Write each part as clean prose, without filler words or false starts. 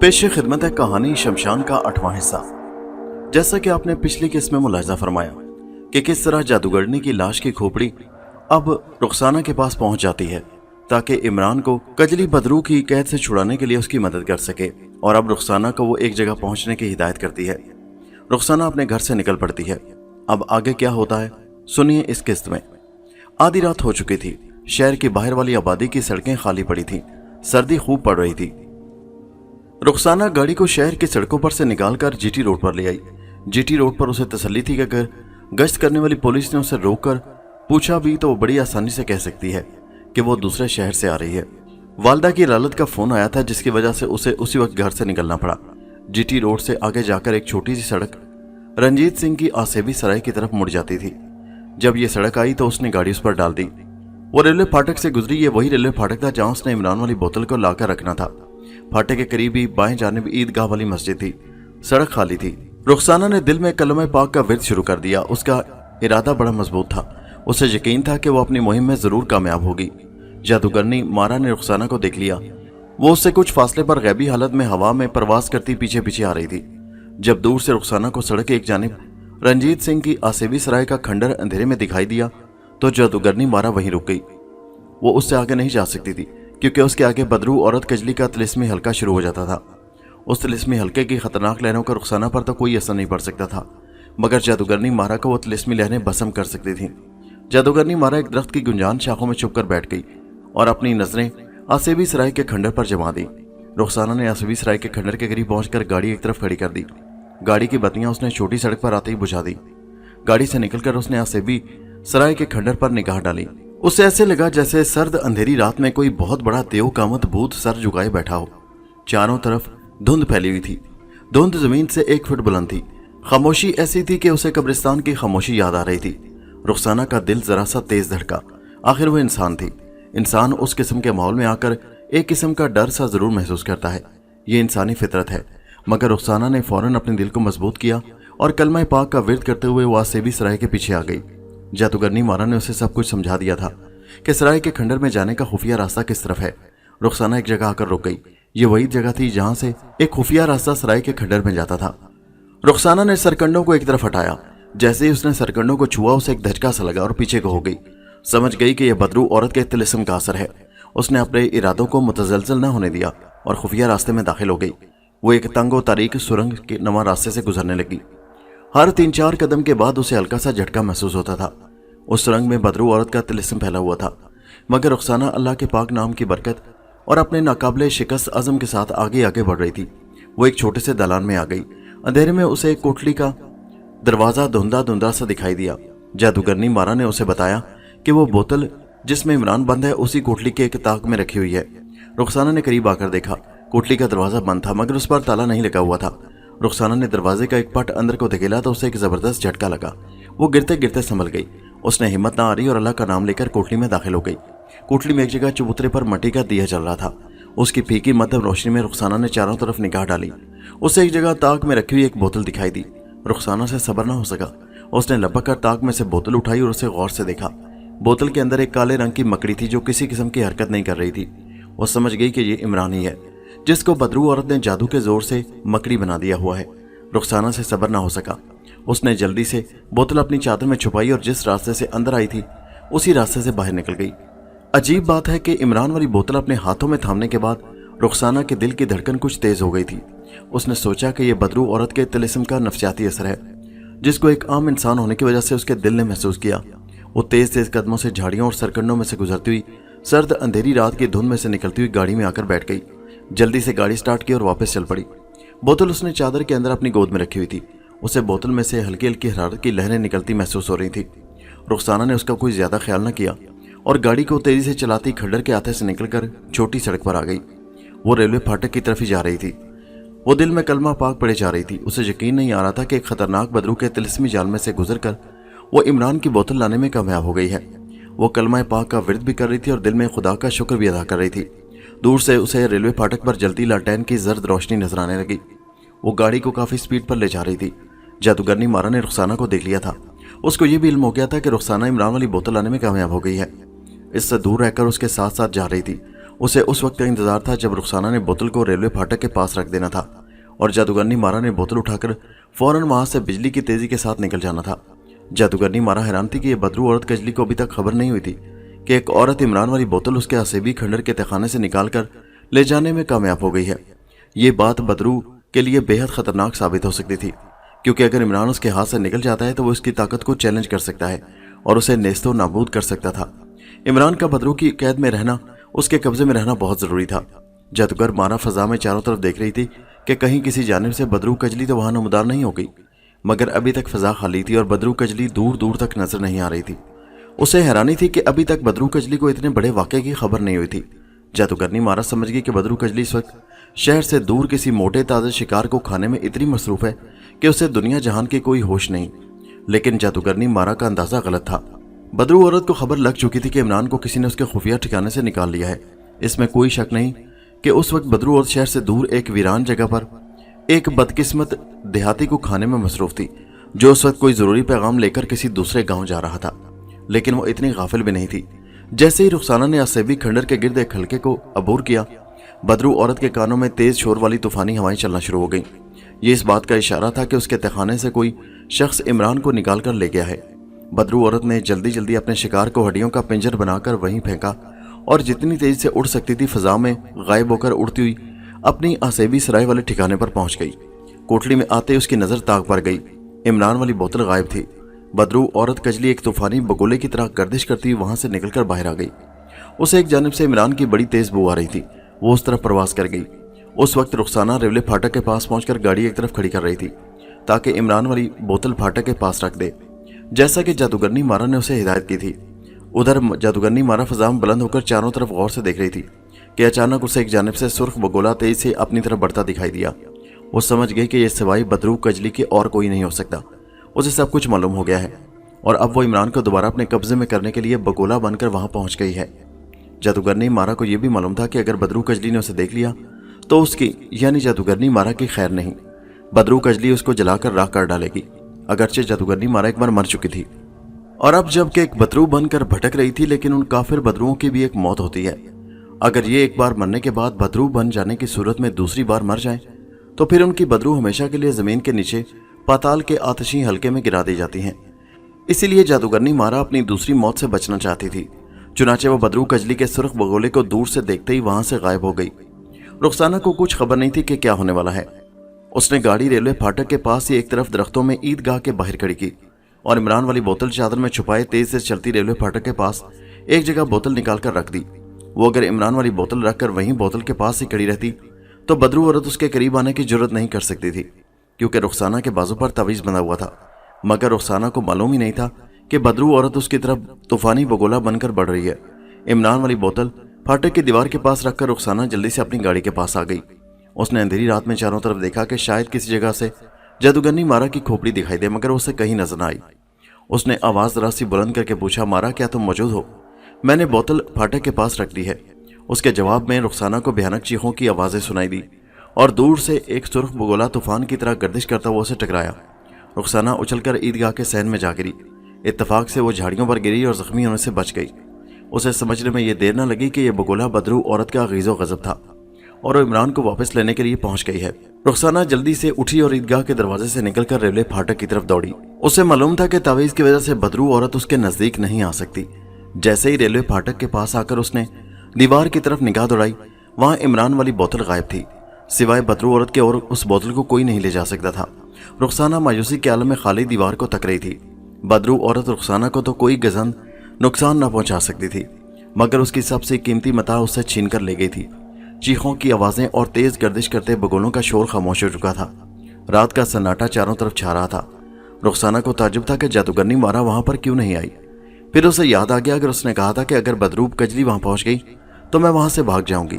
پیش خدمت ہے کہانی شمشان کا 8واں حصہ۔ جیسا کہ آپ نے پچھلی قسط میں ملاحظہ فرمایا کہ کس طرح جادوگرنی کی لاش کی کھوپڑی اب رخسانہ کے پاس پہنچ جاتی ہے تاکہ عمران کو کجلی بدرو کی قید سے چھڑانے کے لیے اس کی مدد کر سکے، اور اب رخسانہ کو وہ ایک جگہ پہنچنے کی ہدایت کرتی ہے۔ رخسانہ اپنے گھر سے نکل پڑتی ہے۔ اب آگے کیا ہوتا ہے سنیے اس قسط میں۔ آدھی رات ہو چکی تھی۔ شہر کی باہر والی آبادی کی سڑکیں خالی پڑی تھیں۔ سردی خوب پڑ رہی تھی۔ رخسانہ گاڑی کو شہر کی سڑکوں پر سے نکال کر جی ٹی روڈ پر لے آئی۔ جی ٹی روڈ پر اسے تسلی تھی کہ اگر گشت کرنے والی پولیس نے اسے روک کر پوچھا بھی تو وہ بڑی آسانی سے کہہ سکتی ہے کہ وہ دوسرے شہر سے آ رہی ہے۔ والدہ کی رالت کا فون آیا تھا جس کی وجہ سے اسے اسی وقت گھر سے نکلنا پڑا۔ جی ٹی روڈ سے آگے جا کر ایک چھوٹی سی سڑک رنجیت سنگھ کی آسیبی سرائے کی طرف مڑ جاتی تھی۔ جب یہ سڑک آئی تو اس نے گاڑی اس پر ڈال دی۔ وہ ریلوے پھاٹک سے گزری۔ یہ وہی ریلوے پھاٹک تھا جہاں اس نے عمران والی بوتل کو لا کر رکھنا تھا۔ پھاٹک کے قریب ہی بائیں جانب عیدگاہ والی مسجد تھی۔ سڑک خالی تھی۔ رخسانہ نے دل میں کلمہ پاک کا ورد شروع کر دیا۔ اس کا ارادہ بڑا مضبوط تھا۔ اسے یقین تھا کہ وہ اپنی مہم میں ضرور کامیاب ہوگی۔ جادوگرنی مارا نے رخسانہ کو دیکھ لیا۔ وہ اس سے کچھ فاصلے پر غیبی حالت میں ہوا میں پرواز کرتی پیچھے پیچھے آ رہی تھی۔ جب دور سے رخسانہ کو سڑک ایک جانب رنجیت سنگھ کی آسیبی سرائے کا کھنڈر اندھیرے میں دکھائی دیا تو جادوگرنی مارا وہیں رک گئی۔ وہ اس سے آگے نہیں جا سکتی تھی کیونکہ اس کے آگے بدرو عورت کجلی کا طلسمی حلقہ شروع ہو جاتا تھا۔ اس طلسمی حلقے کی خطرناک لہروں کا رخسانہ پر تو کوئی اثر نہیں پڑ سکتا تھا، مگر جادوگرنی مارا کو وہ طلسمی لہریں بسم کر سکتی تھیں۔ جادوگرنی مارا ایک درخت کی گنجان شاخوں میں چھپ کر بیٹھ گئی اور اپنی نظریں آسیبی سرائے کے کھنڈر پر جما دی۔ رخسانہ نے آسیبی سرائے کے کھنڈر کے قریب پہنچ کر گاڑی ایک طرف کھڑی کر دی۔ گاڑی کی بتیاں اس نے چھوٹی سڑک پر آتے ہی بجھا دی۔ گاڑی سے نکل کر اس نے آسیبی سرائے کے کھنڈر پر نگاہ ڈالی۔ اسے ایسے لگا جیسے سرد اندھیری رات میں کوئی بہت بڑا دیو کامت بھوت سر جھکائے بیٹھا ہو۔ چاروں طرف دھند پھیلی ہوئی تھی۔ دھند زمین سے 1 فٹ بلند تھی۔ خاموشی ایسی تھی کہ اسے قبرستان کی خاموشی یاد آ رہی تھی۔ رخسانہ کا دل ذرا سا تیز دھڑکا۔ آخر وہ انسان تھی۔ انسان اس قسم کے ماحول میں آ کر ایک قسم کا ڈر سا ضرور محسوس کرتا ہے۔ یہ انسانی فطرت ہے۔ مگر رخسانہ نے فوراً اپنے دل کو مضبوط کیا اور کلمہ پاک کا ورد کرتے ہوئے وہ آسیبی سرائے کے پیچھے آ گئی۔ جادوگرنی مارا نے اسے سب کچھ سمجھا دیا تھا کہ سرائے کے کھنڈر میں جانے کا خفیہ راستہ کس طرف ہے۔ رخسانہ ایک جگہ آ کر رک گئی۔ یہ وہی جگہ تھی جہاں سے ایک خفیہ راستہ سرائے کے کھنڈر میں جاتا تھا۔ رخسانہ نے سرکنڈوں کو ایک طرف ہٹایا۔ جیسے ہی اس نے سرکنڈوں کو چھوا اسے ایک دھچکا سا لگا اور پیچھے کو ہو گئی۔ سمجھ گئی کہ یہ بدرو عورت کے طلسم کا اثر ہے۔ اس نے اپنے ارادوں کو متزلزل نہ ہونے دیا اور خفیہ راستے میں داخل ہو گئی۔ وہ ایک تنگ و تاریک سرنگ کے نما راستے سے گزرنے لگی۔ ہر 3-4 قدم کے بعد اسے ہلکا سا جھٹکا محسوس ہوتا تھا۔ اس سرنگ میں بدرو عورت کا طلسم پھیلا ہوا تھا، مگر رخسانہ اللہ کے پاک نام کی برکت اور اپنے ناقابل شکست عزم کے ساتھ آگے آگے بڑھ رہی تھی۔ وہ ایک چھوٹے سے دالان میں آ گئی۔ اندھیرے میں اسے ایک کوٹلی کا دروازہ دھندلا دھندلا سا دکھائی دیا۔ جادوگرنی مارا نے اسے بتایا کہ وہ بوتل جس میں عمران بند ہے اسی کوٹلی کے ایک طاق میں رکھی ہوئی ہے۔ رخسانہ نے قریب آ کر دیکھا۔ کوٹلی کا دروازہ بند تھا مگر اس پر تالا نہیں لگا ہوا تھا۔ رخسانہ نے دروازے کا ایک پٹ اندر کو دھکیلا تو اسے ایک زبردست جھٹکا لگا۔ وہ گرتے گرتے سنبھل گئی۔ اس نے ہمت نہ آری اور اللہ کا نام لے کر کوٹلی میں داخل ہو گئی۔ کوٹلی میں ایک جگہ چبوترے پر مٹی کا دیا جل رہا تھا۔ اس کی پھیکی مدھم روشنی میں رخسانہ نے چاروں طرف نگاہ ڈالی۔ اسے ایک جگہ طاق میں رکھی ہوئی ایک بوتل دکھائی دی۔ رخسانہ سے صبر نہ ہو سکا۔ اس نے لپک کر طاق میں سے بوتل اٹھائی اور اسے غور سے دیکھا۔ بوتل کے اندر ایک کالے رنگ کی مکڑی تھی جو کسی قسم کی حرکت نہیں کر رہی تھی۔ وہ سمجھ گئی کہ یہ عمران ہی ہے جس کو بدرو عورت نے جادو کے زور سے مکڑی بنا دیا ہوا ہے۔ رخسانہ سے صبر نہ ہو سکا۔ اس نے جلدی سے بوتل اپنی چادر میں چھپائی اور جس راستے سے اندر آئی تھی اسی راستے سے باہر نکل گئی۔ عجیب بات ہے کہ عمران والی بوتل اپنے ہاتھوں میں تھامنے کے بعد رخسانہ کے دل کی دھڑکن کچھ تیز ہو گئی تھی۔ اس نے سوچا کہ یہ بدرو عورت کے طلسم کا نفسیاتی اثر ہے جس کو ایک عام انسان ہونے کی وجہ سے اس کے دل نے محسوس کیا۔ وہ تیز تیز قدموں سے جھاڑیوں اور سرکنڈوں میں سے گزرتی ہوئی سرد اندھیری رات کی دھند میں سے نکلتی ہوئی گاڑی میں آ کر بیٹھ گئی۔ جلدی سے گاڑی سٹارٹ کی اور واپس چل پڑی۔ بوتل اس نے چادر کے اندر اپنی گود میں رکھی ہوئی تھی۔ اسے بوتل میں سے ہلکی ہلکی حرارت کی لہریں نکلتی محسوس ہو رہی تھی۔ رخسانہ نے اس کا کوئی زیادہ خیال نہ کیا اور گاڑی کو تیزی سے چلاتی کھنڈر کے ہاتھے سے نکل کر چھوٹی سڑک پر آ گئی۔ وہ ریلوے پھاٹک کی طرف ہی جا رہی تھی۔ وہ دل میں کلمہ پاک پڑے جا رہی تھی۔ اسے یقین نہیں آ رہا تھا کہ ایک خطرناک بدرو کے طلسمی جال میں سے گزر کر وہ عمران کی بوتل لانے میں کامیاب ہو گئی ہے۔ وہ کلمہ پاک کا ورد بھی کر رہی تھی اور دل میں خدا کا شکر بھی ادا کر رہی تھی۔ دور سے اسے ریلوے پھاٹک پر جلتی لالٹین کی زرد روشنی نظر آنے لگی۔ وہ گاڑی کو کافی سپیڈ پر لے جا رہی تھی۔ جادوگرنی مارا نے رخسانہ کو دیکھ لیا تھا۔ اس کو یہ بھی علم ہو گیا تھا کہ رخسانہ عمران والی بوتل لانے میں کامیاب ہو گئی ہے۔ اس سے دور رہ کر اس کے ساتھ ساتھ جا رہی تھی उसे उस वक्त का इंतजार था जब रुखसाना ने बोतल को रेलवे फाटक के पास रख देना था और जादूगरनी मारा ने बोतल उठाकर फौरन वहां से बिजली की तेजी के साथ निकल जाना था। जादूगरनी मारा हैरान थी कि यह बदरू औरत कजली को अभी तक खबर नहीं हुई थी कि एक औरत इमरान वाली बोतल उसके असेबी खंडर के तहखाने से निकालकर ले जाने में कामयाब हो गई है। ये बात बदरू के लिए बेहद खतरनाक साबित हो सकती थी, क्योंकि अगर इमरान उसके हाथ से निकल जाता है तो वो उसकी ताकत को चैलेंज कर सकता है और उसे नेस्तो नाबूद कर सकता था। इमरान का बदरू की कैद में रहना, उसके कब्जे में रहना बहुत जरूरी था। जादूगर मारा फजा में चारों तरफ देख रही थी कि कहीं किसी जानिब से बदरू कजली तो वहां नमदार नहीं हो गई, मगर अभी तक फजा खाली थी और बदरू कजली दूर दूर तक नजर नहीं आ रही थी। उसे हैरानी थी कि अभी तक बदरू कजली को इतने बड़े वाक़े की खबर नहीं हुई थी। जादूगरनी मारा समझ गई कि बदरू कजली इस वक्त शहर से दूर किसी मोटे ताजे शिकार को खाने में इतनी मसरूफ है कि उसे दुनिया जहान की कोई होश नहीं। लेकिन जादूगरनी मारा का अंदाजा गलत था। बदरू औरत को खबर लग चुकी थी कि इमरान को किसी ने उसके खुफिया ठिकाने से निकाल लिया है। इसमें कोई शक नहीं कि उस वक्त बदरू औरत शहर से दूर एक वीरान जगह पर एक बदकिस्मत देहाती को खाने में मसरूफ थी, जो उस वक्त कोई जरूरी पैगाम लेकर किसी दूसरे गांव जा रहा था। लेकिन वो इतनी गाफिल भी नहीं थी। जैसे ही रुखसाना ने असेबी खंडर के गिर्द एक हल्के को अबूर किया, बदरू औरत के कानों में तेज शोर वाली तूफानी हवाएं चलना शुरू हो गईं। ये इस बात का इशारा था कि उसके तहखाने से कोई शख्स इमरान को निकाल कर ले गया है। बदरू औरत ने जल्दी जल्दी अपने शिकार को हड्डियों का पिंजर बनाकर वहीं फेंका और जितनी तेजी से उड़ सकती थी फजा में गायब होकर उड़ती हुई अपनी असेबी सराय वाले ठिकाने पर पहुंच गई। कोठली में आते ही उसकी नजर ताक पर गई। इमरान वाली बोतल गायब थी। बदरू औरत कजली एक तूफानी बगोले की तरह गर्दिश करती हुई वहां से निकलकर बाहर आ गई। उसे एक जानिब से इमरान की बड़ी तेज बू आ रही थी। वो उस तरफ प्रवास कर गई। उस वक्त रुखसाना रेलवे फाटक के पास पहुंचकर गाड़ी एक तरफ खड़ी कर रही थी ताकि इमरान वाली बोतल फाटक के पास रख दे, जैसा कि जादूगरनी मारा ने उसे हिदायत की थी। उधर जादूगरनी मारा फजा में बुलंद होकर चारों तरफ गौर से देख रही थी कि अचानक उसे एक जानिब से सुर्ख बगोला तेज से अपनी तरफ बढ़ता दिखाई दिया। वो समझ गई कि यह सिवाय बदरू कजली के और कोई नहीं हो सकता। उसे सब कुछ मालूम हो गया है और अब वो इमरान को दोबारा अपने कब्जे में करने के लिए बगोला बनकर वहां पहुंच गई है। जादूगरनी मारा को यह भी मालूम था कि अगर बदरू कजली ने उसे देख लिया तो उसकी यानी जादूगरनी मारा की खैर नहीं। बदरू कजली उसको जलाकर राख कर डालेगी। अगरचे जादूगरनी मारा एक बार मर चुकी थी और अब जबकि एक बदरू बनकर भटक रही थी, लेकिन उन काफिर बदरुओं की भी एक मौत होती है। अगर ये एक बार मरने के बाद बदरू बन जाने की सूरत में दूसरी बार मर जाएं, तो फिर उनकी बदरू हमेशा के लिए जमीन के नीचे पाताल के आतिशी हल्के में गिरा दी जाती हैं। इसीलिए जादूगरनी मारा अपनी दूसरी मौत से बचना चाहती थी। चुनाचे वो बदरू कजली के सुर्ख बगोले को दूर से देखते ही वहां से गायब हो गई। रुखसाना को कुछ खबर नहीं थी कि क्या होने वाला है। उसने गाड़ी रेलवे फाटक के पास ही एक तरफ दरख्तों में ईदगाह के बाहर खड़ी की और इमरान वाली बोतल चादर में छुपाए तेज से चलती रेलवे फाटक के पास एक जगह बोतल निकाल कर रख दी। वो अगर इमरान वाली बोतल रखकर वहीं बोतल के पास ही खड़ी रहती तो बदरू औरत उसके करीब आने की जरूरत नहीं कर सकती थी, क्योंकि रुखसाना के बाजू पर तवीज़ बंधा हुआ था। मगर रुखसाना को मालूम ही नहीं था कि बदरू औरत उसकी तरफ तूफानी बगोला बनकर बढ़ रही है। इमरान वाली बोतल फाटक की दीवार के पास रखकर रुखसाना जल्दी से अपनी गाड़ी के पास आ गई। उसने अंधेरी रात में चारों तरफ देखा कि शायद किसी जगह से जादूगरनी मारा की खोपड़ी दिखाई दे, मगर उसे कहीं नजर न आई। उसने आवाज जरा सी बुलंद करके पूछा, मारा क्या तुम मौजूद हो? मैंने बोतल फाटक के पास रख दी है। उसके जवाब में रुखसाना को भयानक चीखों की आवाजें सुनाई दी और दूर से एक सुर्ख बगोला तूफान की तरह गर्दिश करता हुआ उसे टकराया। रुखसाना उछलकर ईदगाह के सहन में जा गिरी। इत्तेफाक से वो झाड़ियों पर गिरी और जख्मी होने से बच गई। उसे समझने में यह देर न लगी कि यह बगोला बदरू औरत का गीज़ो गजब था और वो इमरान को वापस लेने के लिए पहुंच गई है। रुखसाना जल्दी से उठी और ईदगाह के दरवाजे से निकलकर रेलवे फाटक की तरफ दौड़ी। उसे मालूम था कि तावीज़ की वजह से बदरू औरत उसके नजदीक नहीं आ सकती। जैसे ही रेलवे फाटक के पास आकर उसने दीवार की तरफ निगाह दौड़ाई, वहां इमरान वाली बोतल गायब थी। सिवाय बदरू औरत के और उस बोतल को कोई नहीं ले जा सकता था। रुखसाना मायूसी के आलम में खाली दीवार को तक रही थी। बदरू औरत रुखसाना को तो कोई गजन नुकसान न पहुंचा सकती थी, मगर उसकी सबसे कीमती मता उससे छीन कर ले गई थी। चीखों की आवाजें और तेज गर्दिश करते बगोलों का शोर खामोश हो चुका था। रात का सन्नाटा चारों तरफ छा रहा था। रुखसाना को ताज्जुब था कि जादूगरनी मारा वहां पर क्यों नहीं आई। फिर उसे याद आ गया, अगर उसने कहा था कि अगर बदरूब कजली वहां पहुंच गई तो मैं वहां से भाग जाऊंगी,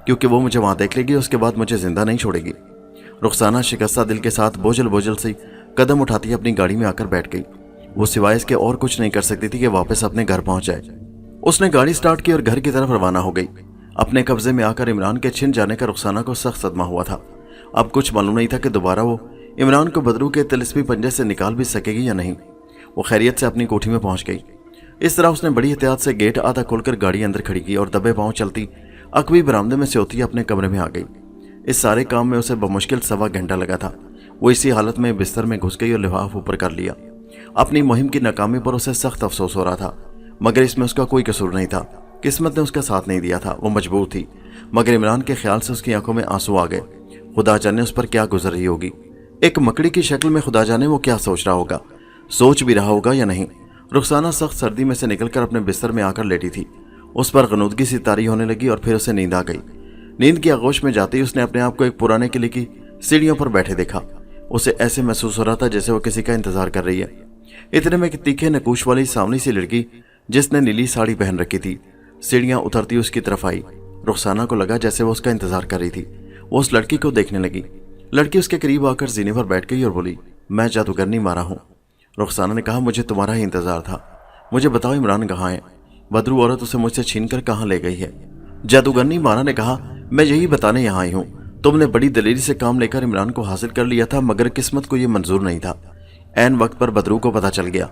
क्योंकि वो मुझे वहां देख लेगी, उसके बाद मुझे जिंदा नहीं छोड़ेगी। रुखसाना शिकस्ता दिल के साथ बोझल बोझल से कदम उठाती अपनी गाड़ी में आकर बैठ गई। वो सिवाय इसके और कुछ नहीं कर सकती थी कि वापस अपने घर पहुंच जाए। उसने गाड़ी स्टार्ट की और घर की तरफ रवाना हो गई। अपने कब्जे में आकर इमरान के छिन जाने का रुखसाना को सख्त सदमा हुआ था। अब कुछ मालूम नहीं था कि दोबारा वो इमरान को बदरू के तिलिस्मी पंजे से निकाल भी सकेगी या नहीं। वो खैरियत से अपनी कोठी में पहुंच गई। इस तरह उसने बड़ी एहतियात से गेट आधा खोलकर गाड़ी अंदर खड़ी की और दबे पांव चलती अकवी बरामदे में से होती अपने कमरे में आ गई। इस सारे काम में उसे बमुश्किल 1.25 घंटा लगा था। वो इसी हालत में बिस्तर में घुस गई और लिफाफ ऊपर कर लिया। अपनी मुहिम की नाकामी पर उसे सख्त अफसोस हो रहा था, मगर इसमें उसका कोई कसूर नहीं था। किस्मत ने उसका साथ नहीं दिया था, वो मजबूर थी। मगर इमरान के ख्याल से उसकी आंखों में आंसू आ गए। खुदा जाने उस पर क्या गुजर रही होगी। एक मकड़ी की शक्ल में खुदा जाने वो क्या सोच रहा होगा, सोच भी रहा होगा या नहीं। रुखसाना सख्त सर्दी में से निकलकर अपने बिस्तर में आकर लेटी थी। उस पर गनूदगी सी तारी होने लगी और फिर उसे नींद आ गई। नींद की आगोश में जाते ही उसने अपने आप को एक पुराने किले की सीढ़ियों पर बैठे देखा। उसे ऐसे महसूस हो रहा था जैसे वो किसी का इंतजार कर रही है। इतने में एक तीखे नकूश वाली सांवली सी लड़की जिसने नीली साड़ी पहन रखी थी सीढ़ियां उतरती उसकी तरफ आई। रुखसाना को लगा जैसे वो उसका इंतजार कर रही थी। वो उस लड़की को देखने लगी। लड़की उसके करीब आकर जीने पर बैठ गई और बोली, मैं जादूगरनी मारा हूँ। रुखसाना ने कहा, मुझे तुम्हारा ही इंतजार था। मुझे बताओ इमरान कहाँ है? बदरू औरत उसे मुझसे छीनकर कहाँ ले गई है? जादूगरनी मारा ने कहा, मैं यही बताने यहाँ आई हूँ। तुमने बड़ी दलेरी से काम लेकर इमरान को हासिल कर लिया था, मगर किस्मत को यह मंजूर नहीं था। ऐन वक्त पर बदरू को पता चल गया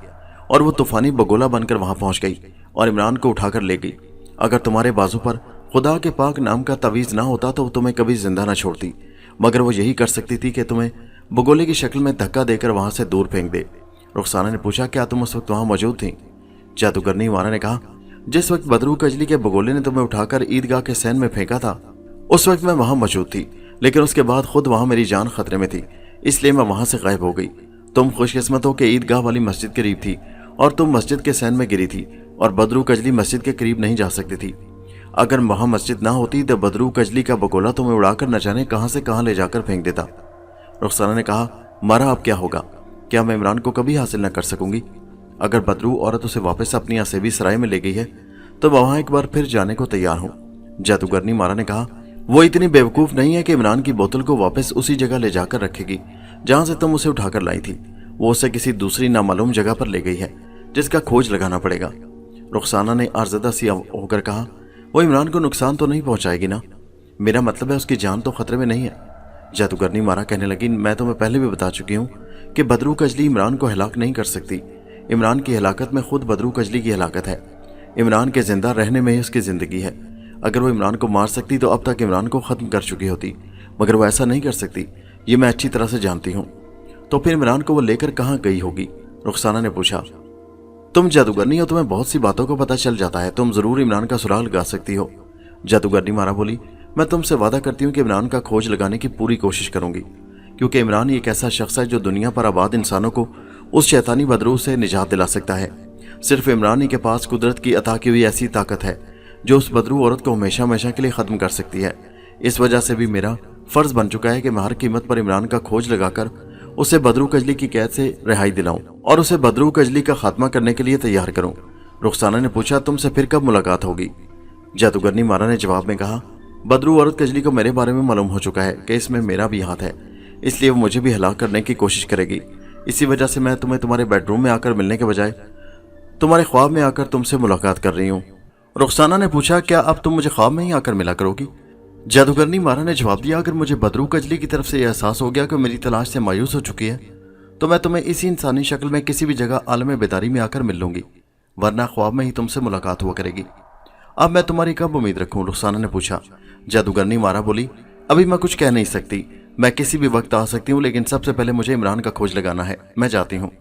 और वो तूफानी बगोला बनकर वहां पहुंच गई और इमरान को उठाकर ले गई। अगर तुम्हारे बाजू पर खुदा के पाक नाम का तवीज़ ना होता तो वो तुम्हें कभी जिंदा ना छोड़ती, मगर वो यही कर सकती थी कि तुम्हें बगोले की शक्ल में धक्का देकर वहां से दूर फेंक दे। रुखसाना ने पूछा, क्या तुम उस वक्त वहां मौजूद थी? जादूगरनी मारा ने कहा, जिस वक्त बदरू कजली के बगोले ने तुम्हें उठाकर ईदगाह के सैन में फेंका था उस वक्त मैं वहां मौजूद थी, लेकिन उसके बाद खुद वहां मेरी जान खतरे में थी, इसलिए मैं वहां से गायब हो गई। तुम खुशकिस्मत हो कि ईदगाह वाली मस्जिद करीब थी और तुम मस्जिद के सैन में गिरी थी और बदरू कजली मस्जिद के करीब नहीं जा सकती थी। अगर वहां मस्जिद ना होती तो बदरू कजली का बगोला तुम्हें उड़ाकर न जाने कहां से कहां ले जाकर फेंक देता। रुखसाना ने कहा, मारा अब क्या होगा? क्या मैं इमरान को कभी हासिल न कर सकूंगी? अगर बदरू औरत उसे वापस अपनी असेबी सराय में ले गई है तो वहां एक बार फिर जाने को तैयार हूं। जादूगरनी मारा ने कहा, वो इतनी बेवकूफ नहीं है कि इमरान की बोतल को वापस उसी जगह ले जाकर रखेगी जहां से तुम उसे उठाकर लाई थी। वो उसे किसी दूसरी नामालूम जगह पर ले गई है जिसका खोज लगाना पड़ेगा। रुखसाना ने आर्जदा सी होकर कहा, वो इमरान को नुकसान तो नहीं पहुंचाएगी ना? मेरा मतलब है उसकी जान तो खतरे में नहीं है। जादूगरनी मारा कहने लगी, मैं तुम्हें पहले भी बता चुकी हूँ कि बदरू कजली इमरान को हलाक नहीं कर सकती। इमरान की हलाकत में खुद बदरू कजली की हलाकत है। इमरान के जिंदा रहने में ही उसकी जिंदगी है। अगर वो इमरान को मार सकती तो अब तक इमरान को खत्म कर चुकी होती, मगर वो ऐसा नहीं कर सकती, ये मैं अच्छी तरह से जानती हूँ। तो फिर इमरान को वो लेकर कहाँ गई होगी? रुखसाना ने पूछा। तुम जादूगरनी हो, तुम्हें बहुत सी बातों को पता चल जाता है, तुम जरूर इमरान का सुराग लगा सकती हो। जादूगरनी मारा बोली, मैं तुमसे वादा करती हूँ कि इमरान का खोज लगाने की पूरी कोशिश करूंगी, क्योंकि इमरान एक ऐसा शख्स है जो दुनिया पर आबाद इंसानों को उस शैतानी बदरू से निजात दिला सकता है। सिर्फ इमरान ही के पास कुदरत की अता की हुई ऐसी ताकत है जो उस बदरू औरत को हमेशा हमेशा के लिए खत्म कर सकती है। इस वजह से भी मेरा फर्ज बन चुका है कि मैं हर कीमत पर इमरान का खोज लगाकर उसे बदरू कजली की कैद से रिहाई दिलाऊं और उसे बदरू कजली का खात्मा करने के लिए तैयार करूं। रुखसाना ने पूछा, तुमसे फिर कब मुलाकात होगी? जादूगरनी मारा ने जवाब में कहा, बदरू औरत कजली को मेरे बारे में मालूम हो चुका है कि इसमें मेरा भी हाथ है, इसलिए वो मुझे भी हलाक करने की कोशिश करेगी। इसी वजह से मैं तुम्हें तुम्हारे बेडरूम में आकर मिलने के बजाय तुम्हारे ख्वाब में आकर तुमसे मुलाकात कर रही हूँ। रुखसाना ने पूछा, क्या अब तुम मुझे ख्वाब में ही आकर मिला करोगी? जादूगरनी मारा ने जवाब दिया, अगर मुझे बदरू कजली की तरफ से यह एहसास हो गया कि मेरी तलाश से मायूस हो चुकी है तो मैं तुम्हें इसी इंसानी शक्ल में किसी भी जगह आलम बेदारी में आकर मिल लूंगी, वरना ख्वाब में ही तुमसे मुलाकात हुआ करेगी। अब मैं तुम्हारी कब उम्मीद रखूं? रुखसाना ने पूछा। जादूगरनी मारा बोली, अभी मैं कुछ कह नहीं सकती, मैं किसी भी वक्त आ सकती हूँ, लेकिन सबसे पहले मुझे इमरान का खोज लगाना है। मैं जाती हूँ।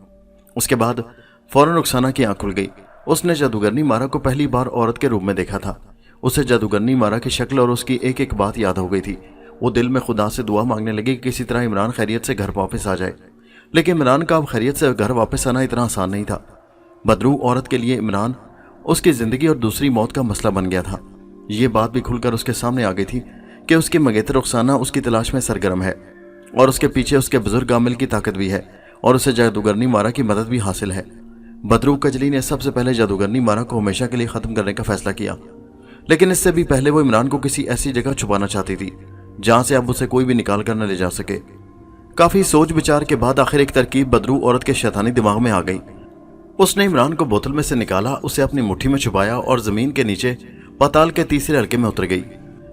उसके बाद फौरन रुखसाना की आंख खुल गई। उसने जादूगरनी मारा को पहली बार औरत के रूप में देखा था। उसे जादूगरनी मारा की शक्ल और उसकी एक एक बात याद हो गई थी। वो दिल में खुदा से दुआ मांगने लगी कि किसी तरह इमरान खैरियत से घर वापस आ जाए, लेकिन इमरान का अब खैरियत से घर वापस आना इतना आसान नहीं था। बदरू औरत के लिए इमरान उसकी जिंदगी और दूसरी मौत का मसला बन गया था। ये बात भी खुलकर उसके सामने आ गई थी कि उसकी मंगेतर रुखसाना उसकी तलाश में सरगर्म है और उसके पीछे उसके बुजुर्ग आमिल की ताकत भी है और उसे जादूगरनी मारा की मदद भी हासिल है। बदरू कजली ने सबसे पहले जादूगरनी मारा को हमेशा के लिए खत्म करने का फैसला किया, लेकिन इससे भी पहले वो इमरान को किसी ऐसी जगह छुपाना चाहती थी जहां से अब उसे कोई भी निकाल कर न ले जा सके। काफी सोच विचार के बाद आखिर एक तरकीब बदरू औरत के शैतानी दिमाग में आ गई। उसने इमरान को बोतल में से निकाला, उसे अपनी मुट्ठी में छुपाया और जमीन के नीचे पाताल के तीसरे हल्के में उतर गई।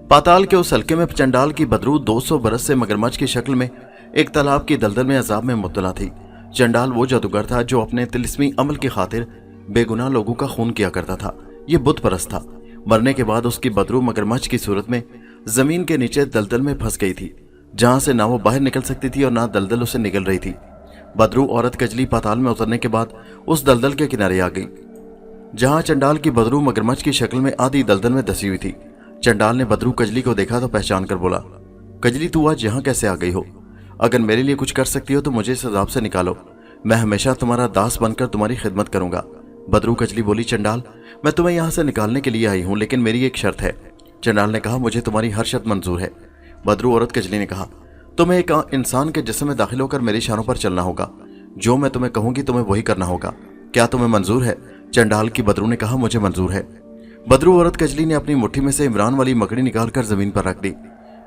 पाताल के उस हल्के में चंडाल की बदरू 200 बरस से मगरमच्छ की शक्ल में एक तालाब की दलदल में अजाब में मुब्तला थी। चंडाल वो जादूगर था जो अपने तिलिस्मी अमल की खातिर बेगुनाह लोगों का खून किया करता था। ये बुत परस्त था। मरने के बाद उसकी बदरू मगरमच्छ की सूरत में जमीन के नीचे दलदल में फंस गई थी, जहां से ना वो बाहर निकल सकती थी और ना दलदल उसे निगल रही थी। बदरू औरत कजली पाताल में उतरने के बाद उस दलदल के किनारे आ गई, जहां चंडाल की बदरू मगरमच्छ की शक्ल में आधी दलदल में धसी हुई थी। चंडाल ने बदरू कजली को देखा तो पहचान कर बोला, कजली तू आज यहाँ कैसे आ गई हो? अगर मेरे लिए कुछ कर सकती हो तो मुझे इस अजाब से निकालो, मैं हमेशा तुम्हारा दास बनकर तुम्हारी खिदमत करूंगा। बदरू कजली बोली, चंडाल मैं तुम्हें यहाँ से निकालने के लिए आई हूँ, लेकिन मेरी एक शर्त है। चंडाल ने कहा, मुझे तुम्हारी हर शर्त मंजूर है। बदरू औरत कजली ने कहा, तुम्हें एक इंसान के जिस्म में दाखिल होकर मेरे इशारों पर चलना होगा, जो मैं तुम्हें कहूंगी तुम्हें वही करना होगा। क्या तुम्हें मंजूर है? चंडाल की बदरू ने कहा, मुझे मंजूर है। बदरू औरत कजली ने अपनी मुट्ठी में से इमरान वाली मकड़ी निकालकर जमीन पर रख दी।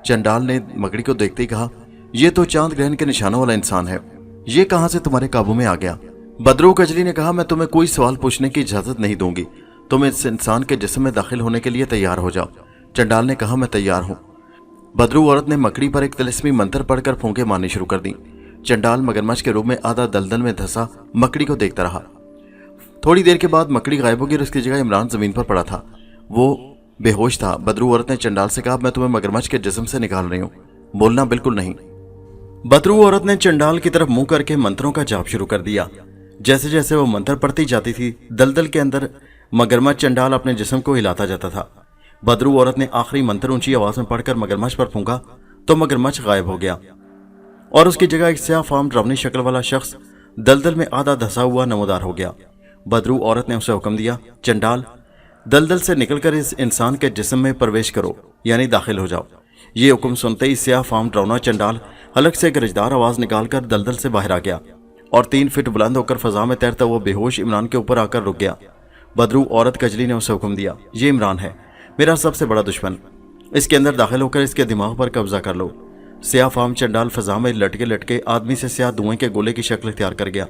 चंडाल ने मकड़ी को देखते ही कहा, यह तो चांद ग्रहण के निशानों वाला इंसान है, ये कहां से तुम्हारे काबू में आ गया? बदरू कजली ने कहा, मैं तुम्हें कोई सवाल पूछने की इजाजत नहीं दूंगी, तुम इस इंसान के जिस्म में दाखिल होने के लिए तैयार हो जाओ। चंडाल ने कहा, मैं तैयार हूं। बदरू औरत ने मकड़ी पर एक तिलिस्मी मंत्र पढ़कर फूंके मारनी शुरू कर दी। चंडाल मगरमच्छ के रूप में आधा दलदल में धंसा मकड़ी को देखता रहा। थोड़ी देर के बाद मकड़ी गायब हो गई और उसकी जगह इमरान जमीन पर पड़ा था, वो बेहोश था। बदरू औरत ने चंडाल से कहा, मैं तुम्हें मगरमच्छ के जिस्म से निकाल रही हूँ, बोलना बिल्कुल नहीं। बदरू औरत ने चंडाल की तरफ मुंह करके मंत्रों का जाप शुरू कर दिया। जैसे जैसे वो मंत्र पढ़ती जाती थी, दलदल के अंदर मगरमच्छ चंडाल अपने जिस्म को हिलाता जाता था। बदरू औरत ने आखिरी मंत्र ऊंची आवाज में पढ़कर मगरमच्छ पर फूंका तो मगरमच्छ गायब हो गया और उसकी जगह एक स्याह फाम डरावनी शक्ल वाला शख्स दलदल में आधा धंसा हुआ नमोदार हो गया। बदरू औरत ने उसे हुक्म दिया, चंडाल दलदल से निकलकर इस इंसान के जिस्म में प्रवेश करो, यानी दाखिल हो जाओ। ये हुक्म सुनते ही स्याह फाम डरावना चंडाल हलक से गरजदार आवाज निकालकर दलदल से बाहर आ गया और 3 फीट बुलंद होकर फजा में तैरता हुआ बेहोश इमरान के ऊपर आकर रुक गया। बदरू औरत कजली ने उसे हुक्म दिया, ये इमरान है, मेरा सबसे बड़ा दुश्मन, इसके अंदर दाखिल होकर इसके दिमाग पर कब्जा कर लो। स्याह फाम चंडाल फजा में लटके लटके आदमी से स्याह धुएं के गोले की शक्ल इख्तियार कर गया।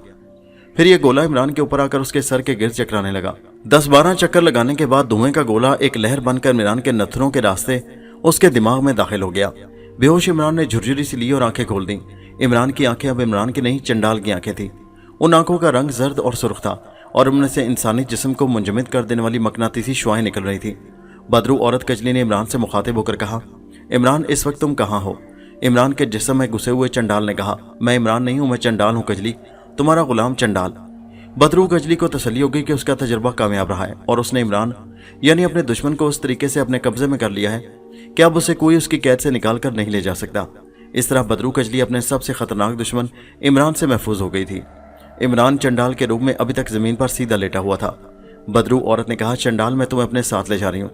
फिर यह गोला इमरान के ऊपर आकर उसके सर के गिर्द चकराने लगा। 10-12 चक्कर लगाने के बाद धुएं का गोला एक लहर बनकर इमरान के नथनों के रास्ते उसके दिमाग में दाखिल हो गया। बेहोश इमरान ने झुरझुरी सी ली और आंखें खोल दी। इमरान की आंखें अब इमरान की नहीं, चंडाल की आंखें थी। उन आंखों का रंग जर्द और सुर्ख था और उनमें से इंसानी जिस्म को मुंजमद कर देने वाली मकनातीसी शुआएं निकल रही थी। बदरू औरत कजली ने इमरान से मुखातिब होकर कहा, इमरान इस वक्त तुम कहाँ हो? इमरान के जिस्म में घुसे हुए चंडाल ने कहा, मैं इमरान नहीं हूँ, मैं चंडाल हूँ कजली, तुम्हारा गुलाम चंडाल। बदरू कजली को तसल्ली हो गई कि उसका तजर्बा कामयाब रहा है और उसने इमरान यानी अपने दुश्मन को उस तरीके से अपने कब्जे में कर लिया है कि अब उसे कोई उसकी कैद से निकाल कर नहीं ले जा सकता। इस तरह बदरू कजली अपने सबसे खतरनाक दुश्मन इमरान से महफूज हो गई थी। इमरान चंडाल के रूप में अभी तक जमीन पर सीधा लेटा हुआ था। बदरू औरत ने कहा, चंडाल मैं तुम्हें अपने साथ ले जा रही हूँ।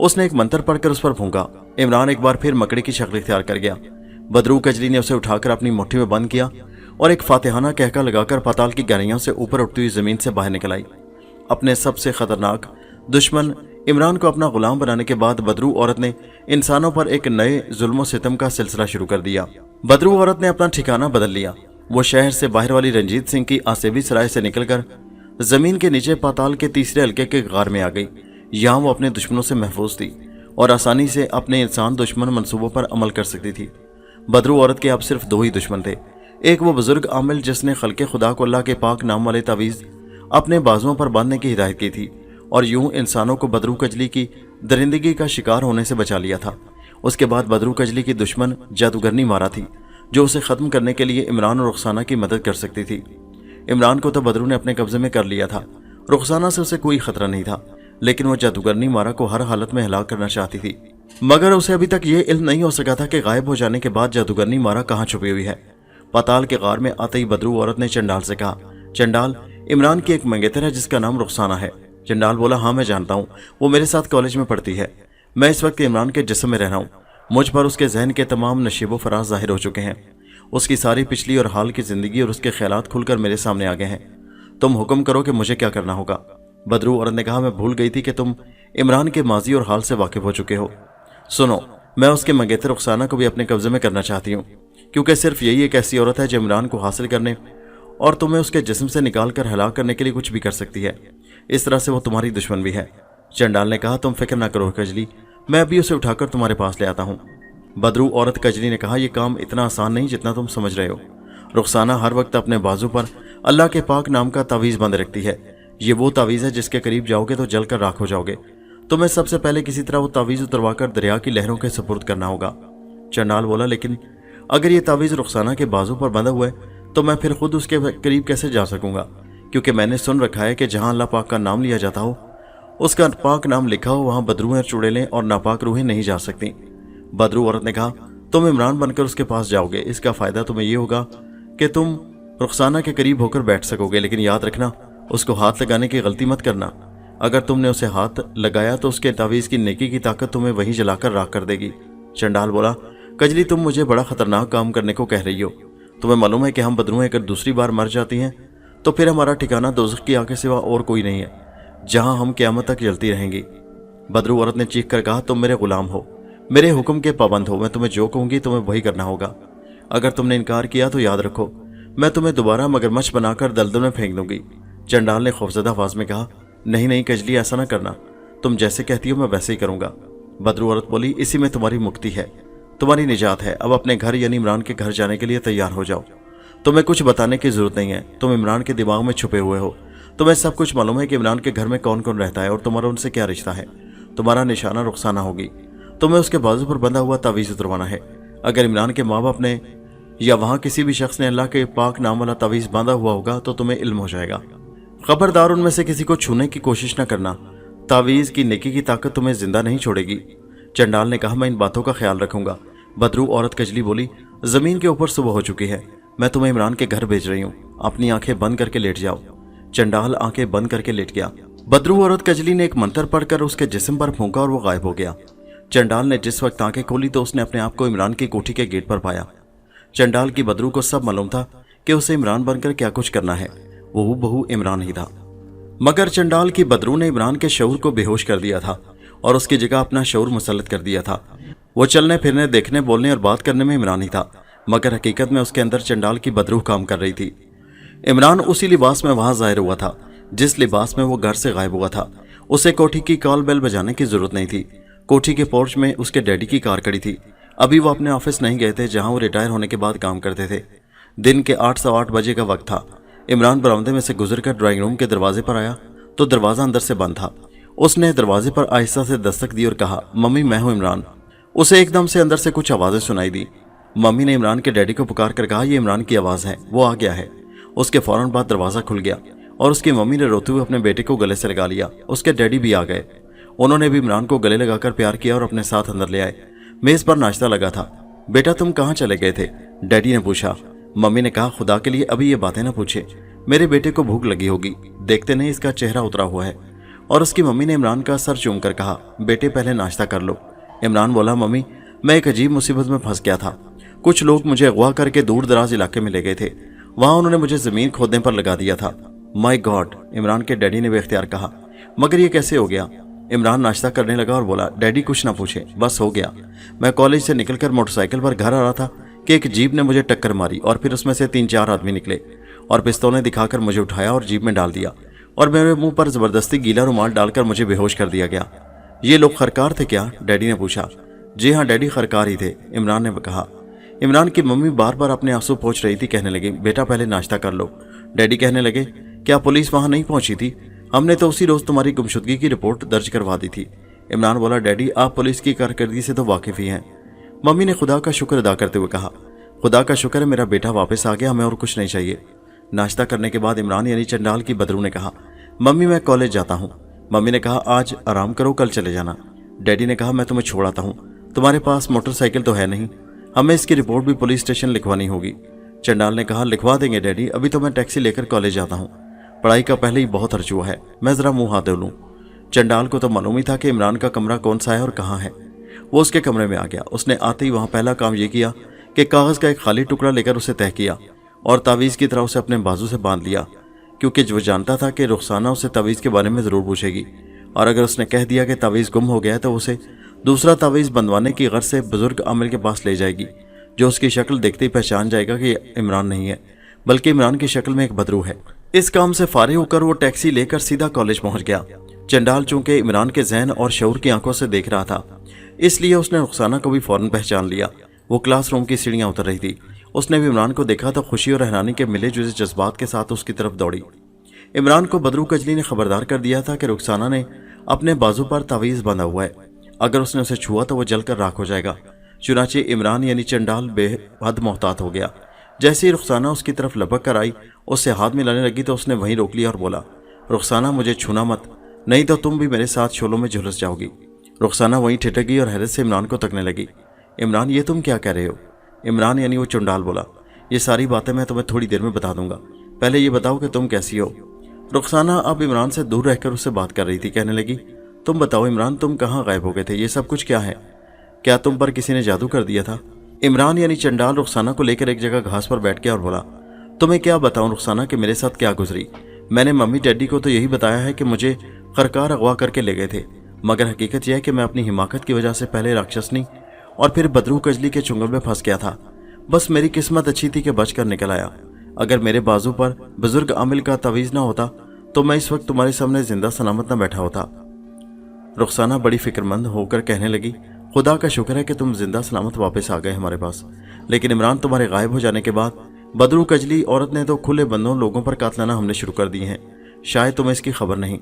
उसने एक मंत्र पढ़कर उस पर फूंका। इमरान एक बार फिर मकड़ी की शक्ल इख्तियार कर गया। बदरू कजली ने उसे उठाकर अपनी मुट्ठी में बंद किया और एक फातिहाना कहका लगाकर पाताल की गहराइयों से ऊपर उठती हुई जमीन से बाहर निकल आई। अपने सबसे खतरनाक दुश्मन इमरान को अपना गुलाम बनाने के बाद बदरू औरत ने इंसानों पर एक नए जुल्म सितम का सिलसिला शुरू कर दिया। बदरू औरत ने अपना ठिकाना बदल लिया। वो शहर से बाहर वाली रंजीत सिंह की आसेबी सराय से निकलकर जमीन के नीचे पाताल के तीसरे हल्के के गार में आ गई। यहाँ वो अपने दुश्मनों से महफूज थी और आसानी से अपने इंसान दुश्मन मंसूबों पर अमल कर सकती थी। बदरू औरत के अब सिर्फ 2 ही दुश्मन थे। एक वो बुजुर्ग आमिल जिसने खल्के खुदा को अल्लाह के पाक नाम वाले तावीज़ अपने बाजुओं पर बांधने की हिदायत की थी और यूं इंसानों को बदरू कजली की दरिंदगी का शिकार होने से बचा लिया था। उसके बाद बदरू कजली की दुश्मन जादूगरनी मारा थी, जो उसे ख़त्म करने के लिए इमरान और रुखसाना की मदद कर सकती थी। इमरान को तो बदरू ने अपने कब्जे में कर लिया था, रुखसाना से उसे कोई खतरा नहीं था, लेकिन वो जादूगरनी मारा को हर हालत में हलाक करना चाहती थी। मगर उसे अभी तक ये इल्म नहीं हो सका था कि गायब हो जाने के बाद जादूगरनी मारा कहाँ छुपी हुई है। पाताल के गार में आते ही बदरू औरत ने चंडाल से कहा, चंडाल इमरान की एक मंगेतर है जिसका नाम रुखसाना है। चंडाल बोला, हाँ मैं जानता हूँ, वो मेरे साथ कॉलेज में पढ़ती है। मैं इस वक्त इमरान के जिस्म में रह रहा हूँ। मुझ पर उसके जहन के तमाम नशीबो फराज जाहिर हो चुके हैं। उसकी सारी पिछली और हाल की जिंदगी और उसके ख्यालात खुलकर मेरे सामने आ गए हैं। तुम हुक्म करो कि मुझे क्या करना होगा। बदरू औरत ने कहा, मैं भूल गई थी कि तुम इमरान के माजी और हाल से वाकिफ हो चुके हो। सुनो, मैं उसके मंगेतर रुखसाना को भी अपने कब्जे में करना चाहती हूँ, क्योंकि सिर्फ यही एक ऐसी औरत है जो इमरान को हासिल करने और तुम्हें उसके जिस्म से निकाल कर हलाक करने के लिए कुछ भी कर सकती है। इस तरह से वो तुम्हारी दुश्मन भी है। चंडाल ने कहा, तुम फिक्र ना करो कजली, मैं अभी उसे उठाकर तुम्हारे पास ले आता हूँ। बदरू औरत कजली ने कहा, यह काम इतना आसान नहीं जितना तुम समझ रहे हो। रुखसाना हर वक्त अपने बाजू पर अल्लाह के पाक नाम का तावीज़ बंद रखती है। ये वो तावीज़ है जिसके करीब जाओगे तो जल कर राख हो जाओगे। तुम्हें सबसे पहले किसी तरह वो तावीज़ उतरवाकर दरिया की लहरों के सुपुर्द करना होगा। चंडाल बोला, लेकिन अगर ये तावीज़ रुखसाना के बाजू पर बंधा हुआ है तो मैं फिर खुद उसके करीब कैसे जा सकूंगा, क्योंकि मैंने सुन रखा है कि जहां अल्लाह पाक का नाम लिया जाता हो, उसका पाक नाम लिखा हो, वहां बदरूहें, चुड़ैलें और नापाक रूहें नहीं जा सकती। बदरू औरत ने कहा, तुम इमरान बनकर उसके पास जाओगे, इसका फ़ायदा तुम्हें यह होगा कि तुम रुखसाना के करीब होकर बैठ सकोगे, लेकिन याद रखना उसको हाथ लगाने की गलती मत करना। अगर तुमने उसे हाथ लगाया तो उसके तावीज़ की नेकी की ताकत तुम्हें वहीं जलाकर राख कर देगी। चंडाल बोला, कजली तुम मुझे बड़ा खतरनाक काम करने को कह रही हो। तुम्हें मालूम है कि हम बदरूहें अगर दूसरी बार मर जाती हैं तो फिर हमारा ठिकाना दोज़ख की आग के सिवा और कोई नहीं है, जहां हम क़यामत तक जलती रहेंगी। बदरू औरत ने चीख कर कहा, तुम मेरे गुलाम हो, मेरे हुक्म के पाबंद हो, मैं तुम्हें जो कहूँगी तुम्हें वही करना होगा। अगर तुमने इनकार किया तो याद रखो मैं तुम्हें दोबारा मगरमच्छ बनाकर दलदल में फेंक दूंगी। चंडाल ने खौफजदा आवाज़ में कहा, नहीं नहीं कजली, ऐसा ना करना, तुम जैसे कहती हो मैं वैसे ही करूँगा। बदरू औरत बोली, इसी में तुम्हारी मुक्ति है, तुम्हारी निजात है। अब अपने घर यानी इमरान के घर जाने के लिए तैयार हो जाओ। तुम्हें कुछ बताने की जरूरत नहीं है, तुम इमरान के दिमाग में छुपे हुए हो। तुम्हें सब कुछ मालूम है कि इमरान के घर में कौन कौन रहता है और तुम्हारा उनसे क्या रिश्ता है। तुम्हारा निशाना रुखसाना होगी, तुम्हें उसके बाजू पर बंधा हुआ तावीज़ उतरवाना है। अगर इमरान के माँ बाप ने या वहाँ किसी भी शख्स ने अल्लाह के पाक नाम वाला तावीज़ बांधा हुआ होगा तो तुम्हें इल्म हो जाएगा। खबरदार उनमें से किसी को छूने की कोशिश न करना, तावीज़ की नेकी की ताकत तुम्हें जिंदा नहीं छोड़ेगी। चंडाल ने कहा, मैं इन बातों का ख्याल रखूंगा। बदरू औरत कजली बोली, जमीन के ऊपर सुबह हो चुकी है, मैं तुम्हें इमरान के घर भेज रही हूँ, अपनी आंखें बंद करके लेट जाओ। चंडाल आंखें बंद करके लेट गया। बदरू औरत कजली ने एक मंत्र पढ़कर उसके जिस्म पर फूंका और वो गायब हो गया। चंडाल ने जिस वक्त आंखें खोली तो उसने अपने आप को इमरान की कोठी के गेट पर पाया। चंडाल की बदरू को सब मालूम था कि उसे इमरान बनकर क्या कुछ करना है, वो हूबहू इमरान ही था। मगर चंडाल की बदरू ने इमरान के शऊर को बेहोश कर दिया था और उसकी जगह अपना शऊर मुसल्लत कर दिया था। वो चलने फिरने, देखने, बोलने और बात करने में इमरान ही था, मगर हकीकत में उसके अंदर चंडाल की बदरू काम कर रही थी। इमरान उसी लिबास में वहां जाहिर हुआ था जिस लिबास में वो घर से गायब हुआ था। उसे कोठी की कॉल बेल बजाने की जरूरत नहीं थी। कोठी के पोर्च में उसके डैडी की कार खड़ी थी। अभी वो अपने ऑफिस नहीं गए थे जहां वो रिटायर होने के बाद काम करते थे। दिन के 8 सवा 8 बजे का वक्त था। इमरान बरामदे में से गुजरकर ड्राइंग रूम के दरवाजे पर आया तो दरवाज़ा अंदर से बंद था। उसने दरवाजे पर आहिस्ता से दस्तक दी और कहा, मम्मी मैं हूँ इमरान। उसे एकदम से अंदर से कुछ आवाज़ें सुनाई दी। मम्मी ने इमरान के डैडी को पुकार कर कहा, ये इमरान की आवाज़ है, वो आ गया है। उसके फौरन बाद दरवाज़ा खुल गया और उसकी मम्मी ने रोते हुए अपने बेटे को गले से लगा लिया। उसके डैडी भी आ गए। उन्होंने भी इमरान को गले लगाकर प्यार किया और अपने साथ अंदर ले आए। मेज़ पर नाश्ता लगा था। बेटा तुम कहाँ चले गए थे, डैडी ने पूछा। मम्मी ने कहा, खुदा के लिए अभी ये बातें ना पूछे, मेरे बेटे को भूख लगी होगी, देखते नहीं इसका चेहरा उतरा हुआ है। और उसकी मम्मी ने इमरान का सर चूम कर कहा, बेटे पहले नाश्ता कर लो। इमरान बोला, मम्मी मैं एक अजीब मुसीबत में फंस गया था। कुछ लोग मुझे अगवा करके दूर दराज इलाके में ले गए थे, वहां उन्होंने मुझे जमीन खोदने पर लगा दिया था। माय गॉड, इमरान के डैडी ने बेख्तियार कहा। मगर ये कैसे हो गया? इमरान नाश्ता करने लगा और बोला, डैडी कुछ ना पूछे, बस हो गया। मैं कॉलेज से निकलकर मोटरसाइकिल पर घर आ रहा था कि एक जीप ने मुझे टक्कर मारी और फिर उसमें से 3-4 आदमी निकले और पिस्तौलें दिखाकर मुझे उठाया और जीप में डाल दिया और मेरे मुंह पर जबरदस्ती गीला रुमाल डालकर मुझे बेहोश कर दिया गया। ये लोग खरकार थे क्या? डैडी ने पूछा। जी हाँ डैडी, खरकार ही थे, इमरान ने कहा। इमरान की मम्मी बार बार अपने आंसू पोंछ रही थी, कहने लगी, बेटा पहले नाश्ता कर लो। डैडी कहने लगे, क्या पुलिस वहां नहीं पहुंची थी? हमने तो उसी रोज तुम्हारी गुमशुदगी की रिपोर्ट दर्ज करवा दी थी। इमरान बोला, डैडी आप पुलिस की कारकर्दगी से तो वाकिफ ही हैं। मम्मी ने खुदा का शुक्र अदा करते हुए कहा, खुदा का शुक्र है मेरा बेटा वापस आ गया, हमें और कुछ नहीं चाहिए। नाश्ता करने के बाद इमरान यानी चंडाल की बदरू ने कहा, मम्मी मैं कॉलेज जाता हूँ। मम्मी ने कहा, आज आराम करो, कल चले जाना। डैडी ने कहा, मैं तुम्हें छोड़ आता हूँ, तुम्हारे पास मोटरसाइकिल तो है नहीं, हमें इसकी रिपोर्ट भी पुलिस स्टेशन लिखवानी होगी। चंडाल ने कहा, लिखवा देंगे डैडी, अभी तो मैं टैक्सी लेकर कॉलेज जाता हूँ, पढ़ाई का पहले ही बहुत खर्च हुआ है, मैं जरा मुंह हाथ धो लूँ। चंडाल को तो मालूम ही था कि इमरान का कमरा कौन सा है और कहाँ है। वो उसके कमरे में आ गया। उसने आते ही वहाँ पहला काम ये किया कि कागज़ का एक खाली टुकड़ा लेकर उसे तह किया और तावीज़ की तरह उसे अपने बाजू से बांध लिया, क्योंकि वो जानता था कि रुखसाना उसे तावीज़ के बारे में ज़रूर पूछेगी और अगर उसने कह दिया कि तावीज़ गुम हो गया है तो उसे दूसरा तावीज़ बंधवाने की गर्ज से बुजुर्ग आमिल के पास ले जाएगी, जो उसकी शक्ल देखते ही पहचान जाएगा कि इमरान नहीं है बल्कि इमरान की शक्ल में एक बदरू है। इस काम से फारिग होकर वो टैक्सी लेकर सीधा कॉलेज पहुंच गया। चंडाल चूंकि इमरान के जहन और शऊर की आंखों से देख रहा था, इसलिए उसने रुखसाना को भी फौरन पहचान लिया। वो क्लासरूम की सीढ़ियां उतर रही थी। उसने भी इमरान को देखा तो खुशी और हैरानी के मिले जुले जज्बात के साथ उसकी तरफ दौड़ी। इमरान को बदरू कजली ने खबरदार कर दिया था कि रुखसाना ने अपने बाजू पर तावीज़ बंधा हुआ है, अगर उसने उसे छुआ तो वो जलकर राख हो जाएगा। चुनाचे इमरान यानी चंडाल बेहद मोहतात हो गया। जैसे ही रुखसाना उसकी तरफ लपक कर आई, उससे हाथ मिलाने लगी तो उसने वहीं रोक लिया और बोला, रुखसाना मुझे छूना मत, नहीं तो तुम भी मेरे साथ शोलों में झुलस जाओगी। रुखसाना वहीं ठिठक गई और हैरत से इमरान को तकने लगी। इमरान, ये तुम क्या कह रहे हो? इमरान यानी वो चंडाल बोला, ये सारी बातें मैं तुम्हें थोड़ी देर में बता दूंगा, पहले ये बताओ कि तुम कैसी हो। रुखसाना अब इमरान से दूर रहकर उससे बात कर रही थी। कहने लगी, तुम बताओ इमरान, तुम कहाँ गायब हो गए थे? ये सब कुछ क्या है? क्या तुम पर किसी ने जादू कर दिया था? इमरान यानी चंडाल रुखसाना को लेकर एक जगह घास पर बैठ गया और बोला, तुम्हें क्या बताऊं रुखसाना कि मेरे साथ क्या गुजरी। मैंने मम्मी डैडी को तो यही बताया है कि मुझे खरकार अगवा करके ले गए थे, मगर हकीकत यह है कि मैं अपनी हिमाकत की वजह से पहले राक्षसनी और फिर बदरू कजली के चुंगल में फंस गया था। बस मेरी किस्मत अच्छी थी कि बचकर निकल आया। अगर मेरे बाजू पर बुजुर्ग आमिल का तवीज़ ना होता तो मैं इस वक्त तुम्हारे सामने जिंदा सलामत न बैठा होता। रुखसाना बड़ी फिक्रमंद होकर कहने लगी, खुदा का शुक्र है कि तुम जिंदा सलामत वापस आ गए हमारे पास, लेकिन इमरान तुम्हारे गायब हो जाने के बाद बदरू कजली औरत ने तो खुले बंदों लोगों पर कातलाना हमले शुरू कर दिए हैं, शायद तुम्हें इसकी खबर नहीं।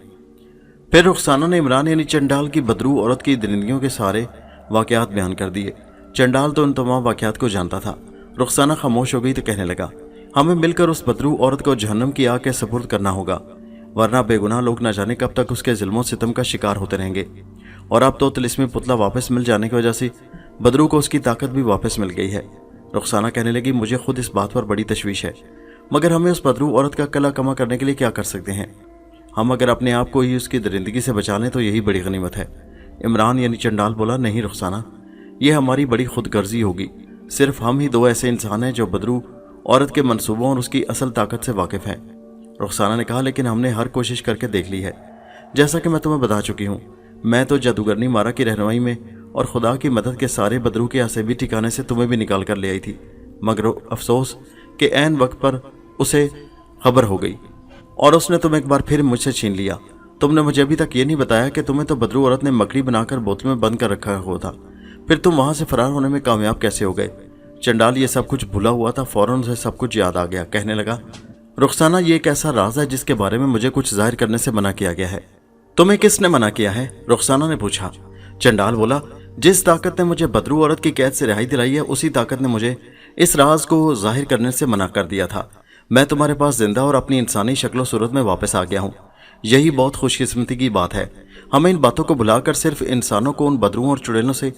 फिर रुखसाना ने इमरान यानी चंडाल की बदरू औरत की दरिंदगियों के सारे वाकयात बयान कर दिए। चंडाल तो उन तमाम वाकयात को जानता था। रुखसाना खामोश हो गई तो कहने लगा, हमें मिलकर उस बदरू औरत को जहन्नम की आग के सपुर्द करना होगा, वरना बेगुनाह लोग न जाने कब तक उसके जुल्मों सितम का शिकार होते रहेंगे। और अब तो तिलिस्मी पुतला वापस मिल जाने की वजह से बदरू को उसकी ताकत भी वापस मिल गई है। रुखसाना कहने लगी, मुझे खुद इस बात पर बड़ी तशवीश है, मगर हमें उस बदरू औरत का कला कमा करने के लिए क्या कर सकते हैं? हम अगर अपने आप को ही उसकी दरिंदगी से बचा लें तो यही बड़ी गनीमत है। इमरान यानी चंडाल बोला, नहीं रुखसाना, यह हमारी बड़ी खुदगर्जी होगी। सिर्फ हम ही दो ऐसे इंसान हैं जो बदरू औरत के मंसूबों और उसकी असल ताकत से वाकिफ हैं। रुखसाना ने कहा, लेकिन हमने हर कोशिश करके देख ली है। जैसा कि मैं तुम्हें बता चुकी हूँ, मैं तो जादूगरनी मारा की रहनुमाई में और खुदा की मदद के सारे बदरू के असेबी ठिकाने से तुम्हें भी निकाल कर ले आई थी, मगर अफसोस कि ऐन वक्त पर उसे खबर हो गई और उसने तुम्हें एक बार फिर मुझसे छीन लिया। तुमने मुझे अभी तक ये नहीं बताया कि तुम्हें तो बदरू औरत ने मकड़ी बनाकर बोतल में बंद कर रखा हुआ था, फिर तुम वहां से फरार होने में कामयाब कैसे हो गए? चंडाल ये सब कुछ भूला हुआ था, फौरन उसे सब कुछ याद आ गया। कहने लगा, रुखसाना, ये एक ऐसा राज है जिसके बारे में मुझे कुछ जाहिर करने से मना किया गया है। तुम्हें किसने मना किया है? रुखसाना ने पूछा। चंडाल बोला, जिस ताकत ने मुझे बदरू औरत की कैद से रिहाई दिलाई है, उसी ताकत ने मुझे इस राज को जाहिर करने से मना कर दिया था। मैं तुम्हारे पास जिंदा और अपनी इंसानी शक्ल सूरत में वापस आ गया हूँ। यही बहुत खुशकिस्मती की बात है। हमें इन बातों को भुलाकर सिर्फ इंसानों को उन बदरुओं और चुड़ैलों से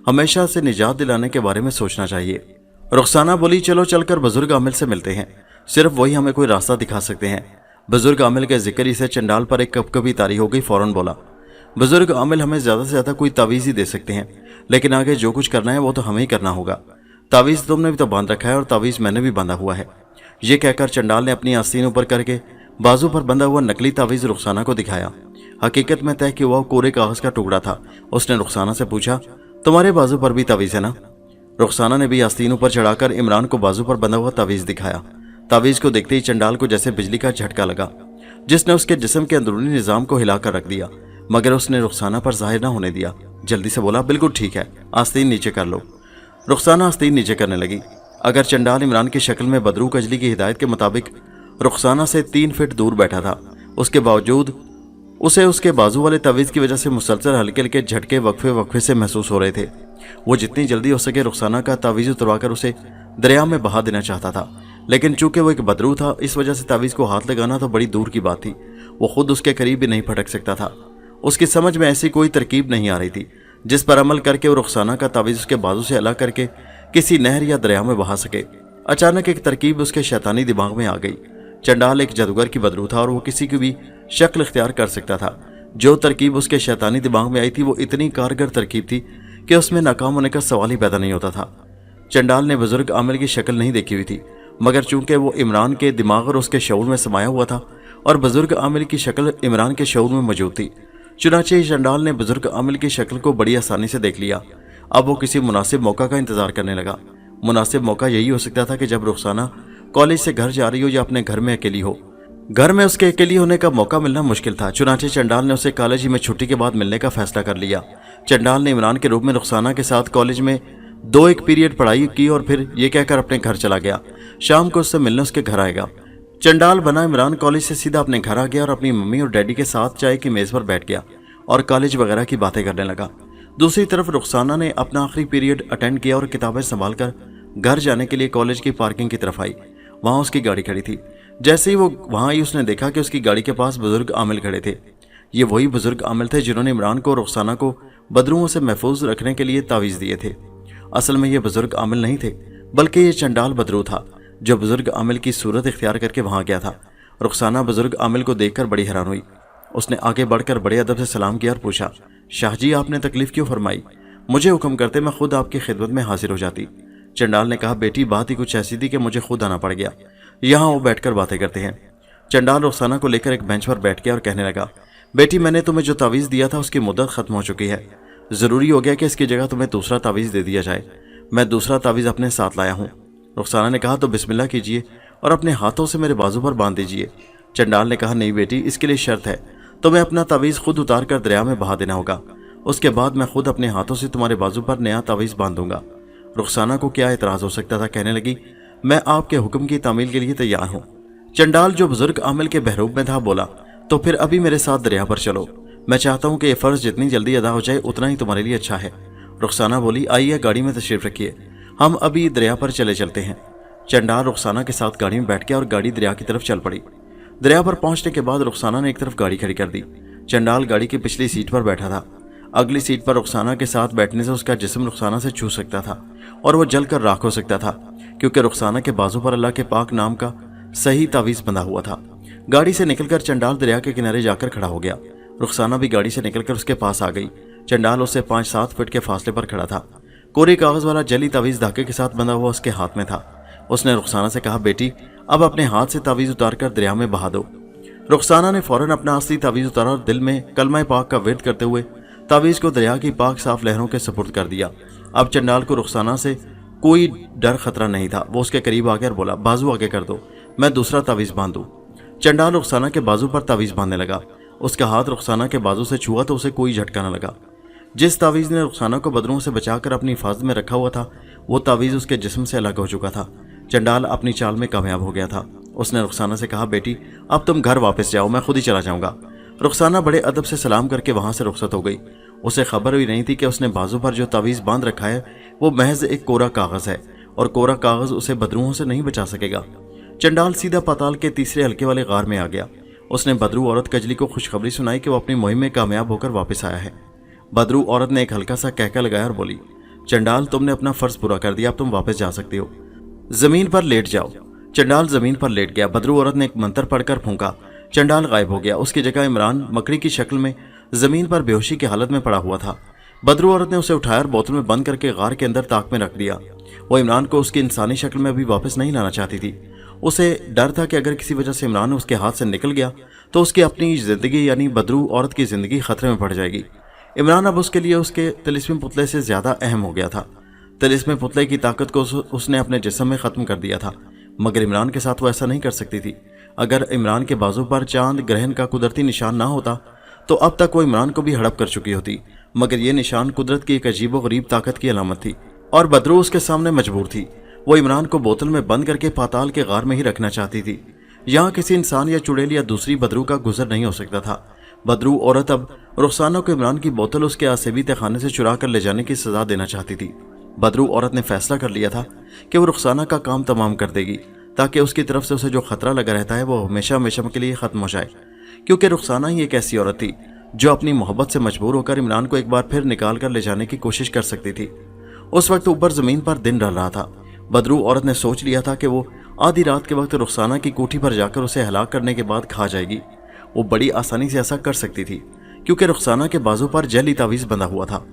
हमेशा से निजात दिलाने के बारे में सोचना चाहिए। रुखसाना बोली, चलो चलकर बुजुर्ग आमिल से मिलते हैं, सिर्फ वही हमें कोई रास्ता दिखा सकते हैं। बुजुर्ग आमिल के जिक्र से चंडाल पर एक कपकपी तारी हो गई। फौरन बोला, बुजुर्ग आमिल हमें ज़्यादा से ज़्यादा कोई तावीज़ ही दे सकते हैं, लेकिन आगे जो कुछ करना है वो तो हमें ही करना होगा। तावीज़ तुमने भी तो बांध रखा है और तावीज़ मैंने भी बांधा हुआ है। ये कहकर चंडाल ने अपनी आस्तीन ऊपर करके बाजू पर बंधा हुआ नकली तावीज़ रुखसाना को दिखाया। हकीकत में तय किया हुआ कोरे कागज का टुकड़ा था। उसने रुखसाना से पूछा, तुम्हारे बाजू पर भी तावीज़ है ना? रुखसाना ने भी आस्तीन ऊपर चढ़ाकर इमरान को बाजू पर बंधा हुआ तावीज़ दिखाया। तावीज़ को देखते ही चंडाल को जैसे बिजली का झटका लगा, जिसने उसके जिस्म के अंदरूनी निज़ाम को हिलाकर रख दिया, मगर उसने रुखसाना पर जाहिर न होने दिया। जल्दी से बोला, बिल्कुल ठीक है, आस्तीन नीचे कर लो। रुखसाना आस्तीन नीचे करने लगी। अगर चंडाल इमरान की शक्ल में बदरू कजली की हिदायत के मुताबिक रुखसाना से 3 फीट दूर बैठा था, उसके बावजूद उसे उसके बाजू वाले तावीज़ की वजह से मुसलसल हल्के हल्के झटके वक्फे से महसूस हो रहे थे। वो जितनी जल्दी हो सके रुखसाना का तावीज़ उतरवाकर उसे दरिया में बहा देना चाहता था, लेकिन चूंकि वो एक बदरू था, इस वजह से तावीज़ को हाथ लगाना तो बड़ी दूर की बात थी। वो खुद उसके करीब भी नहीं फटक सकता था। उसकी समझ में ऐसी कोई तरकीब नहीं आ रही थी जिस पर अमल करके वो रुखसाना का तावीज़ उसके बाजू से अलग करके किसी नहर या दरिया में बहा सके। अचानक एक तरकीब उसके शैतानी दिमाग में आ गई। चंडाल एक जादूगर की बदरू था और वो किसी की भी शक्ल इख्तियार कर सकता था। जो तरकीब उसके शैतानी दिमाग में आई थी वो इतनी कारगर तरकीब थी कि उसमें नाकाम होने का सवाल ही पैदा नहीं होता था। चंडाल ने बुजुर्ग आमिल की शक्ल नहीं देखी हुई थी, मगर चूंकि वो इमरान के दिमाग और उसके शऊर में समाया हुआ था और बुजुर्ग आमिल की शक्ल इमरान के शऊर में मौजूद थी, चुनाचे चंडाल ने बुजुर्ग आमिल की शक्ल को बड़ी आसानी से देख लिया। अब वो किसी मुनासिब मौका का इंतजार करने लगा। मुनासिब मौका यही हो सकता था कि जब रुखसाना कॉलेज से घर जा रही हो या अपने घर में अकेली हो। घर में उसके अकेली होने का मौका मिलना मुश्किल था, चुनाचे चंडाल ने उसे कॉलेज ही में छुट्टी के बाद मिलने का फैसला कर लिया। चंडाल ने इमरान के रूप में रुखसाना के साथ कॉलेज में 2-1 पीरियड पढ़ाई की और फिर ये कहकर अपने घर चला गया शाम को उससे मिलने उसके घर आएगा। चंडाल बना इमरान कॉलेज से सीधा अपने घर आ गया और अपनी मम्मी और डैडी के साथ चाय की मेज़ पर बैठ गया। और कॉलेज वगैरह की बातें करने लगा। दूसरी तरफ रुखसाना ने अपना आखिरी पीरियड अटेंड किया और किताबें संभाल कर घर जाने के लिए कॉलेज की पार्किंग की तरफ आई। वहां उसकी गाड़ी खड़ी थी। जैसे ही वो वहां आई उसने देखा कि उसकी गाड़ी के पास बुजुर्ग आमिल खड़े थे। ये वही बुजुर्ग आमिल थे जिन्होंने इमरान को और रुखसाना को बदरुओं से महफूज रखने के लिए तावीज़ दिए थे। असल में ये बुजुर्ग आमिल नहीं थे, बल्कि ये चंडाल बदरू था जो बुजुर्ग आमिल की सूरत इख्तियार करके वहां गया था। रुखसाना बुजुर्ग आमिल को देखकर बड़ी हैरान हुई। उसने आगे बढ़कर बड़े अदब से सलाम किया और पूछा, शाह जी आपने तकलीफ क्यों फरमाई? मुझे हुक्म करते मैं खुद आपकी खिदमत में हाजिर हो जाती। चंडाल ने कहा, बेटी बात ही कुछ ऐसी थी कि मुझे खुद आना पड़ गया। यहाँ वो बैठकर बातें करते हैं। चंडाल रुखसाना को लेकर एक बेंच पर बैठ गया और कहने लगा, बेटी मैंने तुम्हें जो तावीज़ दिया था उसकी मुद्दत खत्म हो चुकी है। ज़रूरी हो गया कि इसकी जगह तुम्हें दूसरा तावीज़ दे दिया जाए। मैं दूसरा तावीज़ अपने साथ लाया हूँ। रुखसाना ने कहा, तो बिस्मिल्लाह कीजिए और अपने हाथों से मेरे बाजू पर बांध दीजिए। चंडाल ने कहा, नहीं बेटी इसके लिए शर्त है, तुम्हें अपना तावीज़ खुद उतार कर दरिया में बहा देना होगा। उसके बाद मैं खुद अपने हाथों से तुम्हारे बाजू पर नया तावीज़ बांध दूंगा। रुखसाना को क्या एतराज़ हो सकता था, कहने लगी, मैं आपके हुक्म की तामील के लिए तैयार हूँ। चंडाल जो बुजुर्ग आमिल के बहरूप में था बोला, तो फिर अभी मेरे साथ दरिया पर चलो। मैं चाहता हूँ कि यह फ़र्ज़ जितनी जल्दी अदा हो जाए उतना ही तुम्हारे लिए अच्छा है। रुखसाना बोली, आइए गाड़ी में तशरीफ़ रखिए, हम अभी दरिया पर चलते हैं। चंडाल रुखसाना के साथ गाड़ी में बैठ गया और गाड़ी दरिया की तरफ चल पड़ी। दरिया पर पहुंचने के बाद रुखसाना ने एक तरफ गाड़ी खड़ी कर दी। चंडाल गाड़ी की पिछली सीट पर बैठा था। अगली सीट पर रुखसाना के साथ बैठने से उसका जिस्म रुखसाना से छू सकता था और वो जलकर राख हो सकता था, क्योंकि रुखसाना के बाजू पर अल्लाह के पाक नाम का सही तावीज़ बंधा हुआ था। गाड़ी से निकलकर चंडाल दरिया के किनारे जाकर खड़ा हो गया। रुखसाना भी गाड़ी से निकलकर उसके पास आ गई। चंडाल उससे 5-7 फीट के फासले पर खड़ा था। कोरे कागज़ वाला जली तावीज़ धागे के साथ बंधा हुआ उसके हाथ में था। उसने रुखसाना से कहा, बेटी अब अपने हाथ से तावीज़ उतार कर दरिया में बहा दो। रुखसाना ने फौरन अपना असली तावीज़ उतारा और दिल में कलमा पाक का विर्द करते हुए तावीज़ को दरिया की पाक साफ लहरों के सुपुर्द कर दिया। अब चंडाल को रुखसाना से कोई डर खतरा नहीं था। वो उसके करीब आ गया और बोला, बाजू आगे कर दो, मैं दूसरा तावीज़ बांधूं। चंडाल रुखसाना के बाजू पर तावीज़ बांधने लगा। उसका हाथ रुखसाना के बाजू से छुआ तो उसे कोई झटका न लगा। जिस तावीज़ ने रुखसाना को बदरुओं से बचाकर अपनी हिफाजत में रखा हुआ था, वो तावीज़ उसके जिस्म से अलग हो चुका था। चंडाल अपनी चाल में कामयाब हो गया था। उसने रुखसाना से कहा, बेटी अब तुम घर वापस जाओ, मैं खुद ही चला जाऊंगा। रुखसाना बड़े अदब से सलाम करके वहां से रुखसत हो गई। उसे खबर भी नहीं थी कि उसने बाजू पर जो तावीज़ बांध रखा है वो महज एक कोरा कागज़ है और कोरा कागज़ उसे बदरुओं से नहीं बचा सकेगा। चंडाल सीधा पाताल के तीसरे हल्के वाले गार में आ गया। उसने बदरू औरत कजली को खुशखबरी सुनाई कि वो अपनी मुहिम में कामयाब होकर वापस आया है। बदरू औरत ने एक हल्का सा कहका लगाया और बोली, चंडाल तुमने अपना फ़र्ज़ पूरा कर दिया, अब तुम वापस जा सकते हो। ज़मीन पर लेट जाओ। चंडाल ज़मीन पर लेट गया। बदरू औरत ने एक मंत्र पढ़कर फूंका। चंडाल गायब हो गया। उसकी जगह इमरान मकड़ी की शक्ल में ज़मीन पर बेहोशी की हालत में पड़ा हुआ था। बदरू औरत ने उसे उठाया और बोतल में बंद करके गार के अंदर ताक में रख दिया। वो इमरान को उसकी इंसानी शक्ल में अभी वापस नहीं लाना चाहती थी। उसे डर था कि अगर किसी वजह से इमरान उसके हाथ से निकल गया तो उसकी अपनी ज़िंदगी यानी बदरू औरत की ज़िंदगी खतरे में पड़ जाएगी। इमरान अब उसके लिए उसके तिलिस्मी पुतले से ज़्यादा अहम हो गया था। तिलिस्मी पुतले की ताकत को उसने अपने जिस्म में ख़त्म कर दिया था, मगर इमरान के साथ वो ऐसा नहीं कर सकती थी। अगर इमरान के बाजू पर चांद ग्रहण का कुदरती निशान ना होता तो अब तक वो इमरान को भी हड़प कर चुकी होती, मगर ये निशान कुदरत की एक अजीब व गरीब ताकत की अलामत थी और बदरू उसके सामने मजबूर थी। वो इमरान को बोतल में बंद करके पाताल के गार में ही रखना चाहती थी। यहाँ किसी इंसान या चुड़ैल या दूसरी बदरू का गुजर नहीं हो सकता था। बदरू औरत अब रुखसाना को इमरान की बोतल उसके आसेबी तहखाने से चुरा कर ले जाने की सजा देना चाहती थी। बदरू औरत ने फैसला कर लिया था कि वो रुखसाना का काम तमाम कर देगी ताकि उसकी तरफ से उसे जो खतरा लगा रहता है वो हमेशा हमेशा के लिए ख़त्म हो जाए, क्योंकि रुखसाना ही एक ऐसी औरत थी जो अपनी मोहब्बत से मजबूर होकर इमरान को एक बार फिर निकाल कर ले जाने की कोशिश कर सकती थी। उस वक्त ऊपर ज़मीन पर दिन ढल रहा था। बदरू औरत ने सोच लिया था कि वो आधी रात के वक्त रुखसाना की कोठी पर जाकर उसे हलाक करने के बाद खा जाएगी। वो बड़ी आसानी से ऐसा कर सकती थी क्योंकि रुखसाना के बाजू पर जली तावीज़ बंधा हुआ था।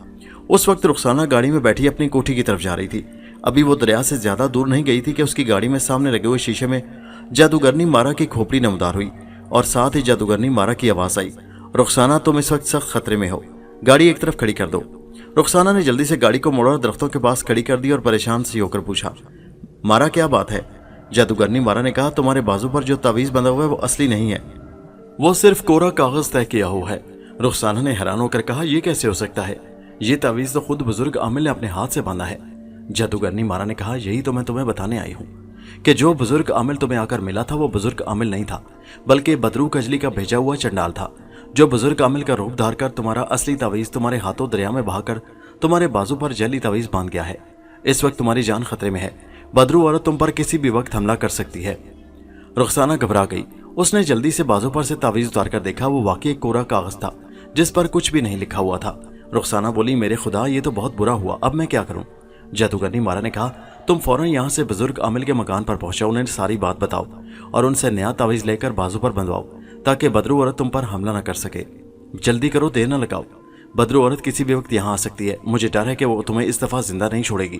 उस वक्त रुखसाना गाड़ी में बैठी अपनी कोठी की तरफ जा रही थी। अभी वो दरिया से ज़्यादा दूर नहीं गई थी कि उसकी गाड़ी में सामने लगे हुए शीशे में जादूगरनी मारा की खोपड़ी नमदार हुई और साथ ही जादूगरनी मारा की आवाज़ आई, रुखसाना तुम इस वक्त सख्त खतरे में हो, गाड़ी एक तरफ खड़ी कर दो। रुखसाना ने जल्दी से गाड़ी को मोड़ा और दरख्तों के पास खड़ी कर दी और परेशान सी होकर पूछा, मारा क्या बात है? जादूगरनी मारा ने कहा, तुम्हारे बाजू पर जो तावीज़ बंधा हुआ है वो असली नहीं है, वो सिर्फ कोरा कागज़ तय किया हुआ है। रुखसाना ने हैरान होकर कहा, यह कैसे हो सकता है? ये तावीज़ तो खुद बुजुर्ग आमिल ने अपने हाथ से बांधा है। जादूगरनी मारा ने कहा, यही तो मैं तुम्हें बताने आई हूँ कि जो बुजुर्ग आमिल तुम्हें आकर मिला था वो बुजुर्ग आमिल नहीं था, बल्कि बदरू कजली का भेजा हुआ चंडाल था जो बुजुर्ग आमिल का रूप धार कर तुम्हारा असली तावीज तुम्हारे हाथों दरिया में बहाकर तुम्हारे बाजू पर जली तावीज बांध गया है। इस वक्त तुम्हारी जान खतरे में है। बदरू औरत तुम पर किसी भी वक्त हमला कर सकती है। रुखसाना घबरा गई। उसने जल्दी से बाजू पर से तावीज उतार कर देखा। वो वाकई एक कोरा कागज था जिस पर कुछ भी नहीं लिखा हुआ था। रुखसाना बोली, मेरे खुदा, ये तो बहुत बुरा हुआ, अब मैं क्या करूं? जादूगरनी मारा ने कहा, तुम फौरन यहाँ से बुजुर्ग आमिल के मकान पर पहुंचो, उन्हें सारी बात बताओ और उनसे नया तावीज लेकर बाजू पर बंधवाओ ताकि बदरू औरत तुम पर हमला न कर सके। जल्दी करो, देर न लगाओ। बदरू औरत किसी भी वक्त यहाँ आ सकती है। मुझे डर है कि वो तुम्हें इस दफा जिंदा नहीं छोड़ेगी।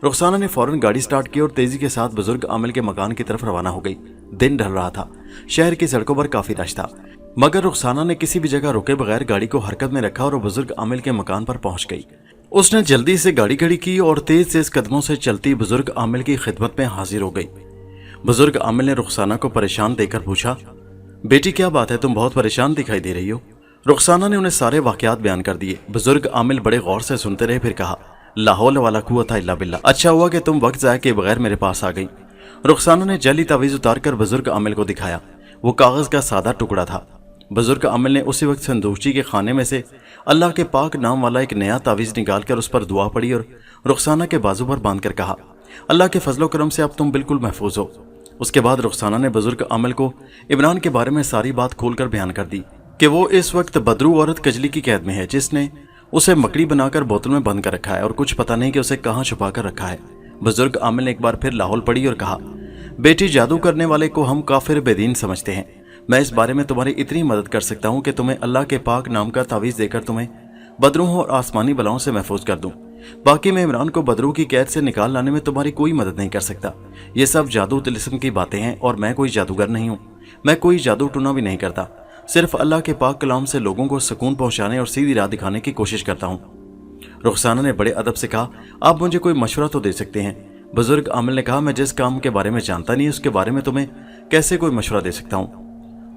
रुखसाना ने फौरन गाड़ी स्टार्ट की और तेजी के साथ बुजुर्ग आमिल के मकान की तरफ रवाना हो गई। दिन ढल रहा था। शहर की सड़कों पर काफी रश था, मगर रुखसाना ने किसी भी जगह रुके बगैर गाड़ी को हरकत में रखा और बुजुर्ग आमिल के मकान पर पहुंच गई। उसने जल्दी से गाड़ी खड़ी की और तेज तेज कदमों से चलती बुजुर्ग आमिल की खिदमत में हाजिर हो गई। बुजुर्ग आमिल ने रुखसाना को परेशान देखकर पूछा, बेटी क्या बात है, तुम बहुत परेशान दिखाई दे रही हो। रुखसाना ने उन्हें सारे वाकयात बयान कर दिए। बुजुर्ग आमिल बड़े गौर से सुनते रहे, फिर कहा, ला हौल वाला कुव्वता इल्ला बिल्लाह, अच्छा हुआ कि तुम वक्त ज़ाया के बगैर मेरे पास आ गई। रुखसाना ने जली तावीज उतार कर बुजुर्ग आमिल को दिखाया। वो कागज का सादा टुकड़ा था। बुजुर्ग आमिल ने उसी वक्त संदूकची के खाने में से अल्लाह के पाक नाम वाला एक नया तावीज निकालकर उस पर दुआ पड़ी और रुखसाना के बाजू पर बांधकर कहा, अल्लाह के फजलो करम से अब तुम बिल्कुल महफूज हो। उसके बाद रुखसाना ने बुजुर्ग आमिल को इमरान के बारे में सारी बात खोलकर बयान कर दी कि वो इस वक्त बदरू औरत कजली की कैद में है, जिसने उसे मकड़ी बनाकर बोतल में बंद कर रखा है और कुछ पता नहीं कि उसे कहाँ छुपा कर रखा है। बुजुर्ग आमिल ने एक बार फिर लाहौल पड़ी और कहा, बेटी, जादू करने वाले को हम काफिर बेदीन समझते हैं। मैं इस बारे में तुम्हारी इतनी मदद कर सकता हूँ कि तुम्हें अल्लाह के पाक नाम का तावीज़ देकर तुम्हें बदरूं और आसमानी बलाओं से महफूज कर दूं। बाकी मैं इमरान को बदरू की कैद से निकाल लाने में तुम्हारी कोई मदद नहीं कर सकता। ये सब जादू तिलिस्म की बातें हैं और मैं कोई जादूगर नहीं हूँ। मैं कोई जादू टूना भी नहीं करता। सिर्फ अल्लाह के पाक कलाम से लोगों को सुकून पहुंचाने और सीधी राह दिखाने की कोशिश करता हूँ। रुखसाना ने बड़े अदब से कहा, आप मुझे कोई मशवरा तो दे सकते हैं। बुजुर्ग आमिल ने कहा, मैं जिस काम के बारे में जानता नहीं उसके बारे में तुम्हें कैसे कोई मशवरा दे सकता हूँ।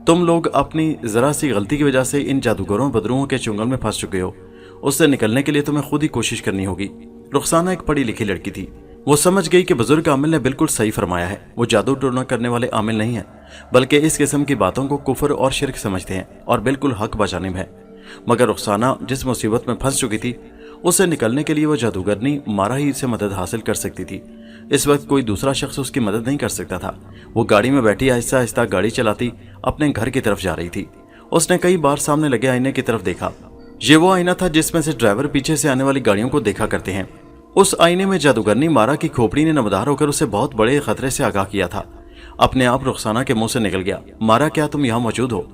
तुम लोग अपनी जरा सी गलती की वजह से इन जादूगरों बदरुओं के चुंगल में फंस चुके हो। उससे निकलने के लिए तुम्हें खुद ही कोशिश करनी होगी। रुखसाना एक पढ़ी लिखी लड़की थी। वो समझ गई कि बुजुर्ग आमिल ने बिल्कुल सही फरमाया है। वो जादू टोना करने वाले आमिल नहीं है, बल्कि इस किस्म की बातों को कुफर और शिरक समझते हैं और बिल्कुल हक बजानिब है। मगर रुखसाना जिस मुसीबत में फंस चुकी थी, उससे निकलने के लिए वो जादूगरनी मारा ही से मदद हासिल कर सकती थी। इस वक्त कोई दूसरा शख्स उसकी मदद नहीं कर सकता था। वो गाड़ी में बैठी आहिस्ता आहिस्ता गाड़ी चलाती अपने घर की तरफ जा रही थी। उसने कई बार सामने लगे आईने की तरफ देखा। ये वो आईना था जिसमें से ड्राइवर पीछे से आने वाली गाड़ियों को देखा करते हैं। उस आईने में जादूगरनी मारा की खोपड़ी ने नमदार होकर उसे बहुत बड़े खतरे से आगाह किया था। अपने आप रुखसाना के मुंह से निकल गया, मारा क्या तुम यहाँ मौजूद हो?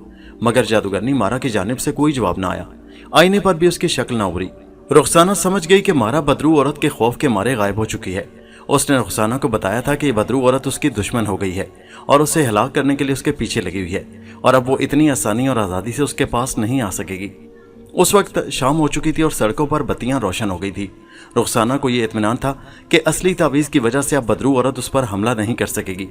मगर जादूगरनी मारा की जानिब से कोई जवाब न आया। आईने पर भी उसकी शक्ल न उभरी। रुखसाना समझ गई कि मारा बदरू औरत के खौफ के मारे गायब हो चुकी है। उसने रुखसाना को बताया था कि ये बदरू औरत उसकी दुश्मन हो गई है और उसे हलाक करने के लिए उसके पीछे लगी हुई है और अब वो इतनी आसानी और आज़ादी से उसके पास नहीं आ सकेगी। उस वक्त शाम हो चुकी थी और सड़कों पर बत्तियां रोशन हो गई थी। रुखसाना को ये इत्मीनान था कि असली तावीज़ की वजह से अब बदरू औरत उस पर हमला नहीं कर सकेगी।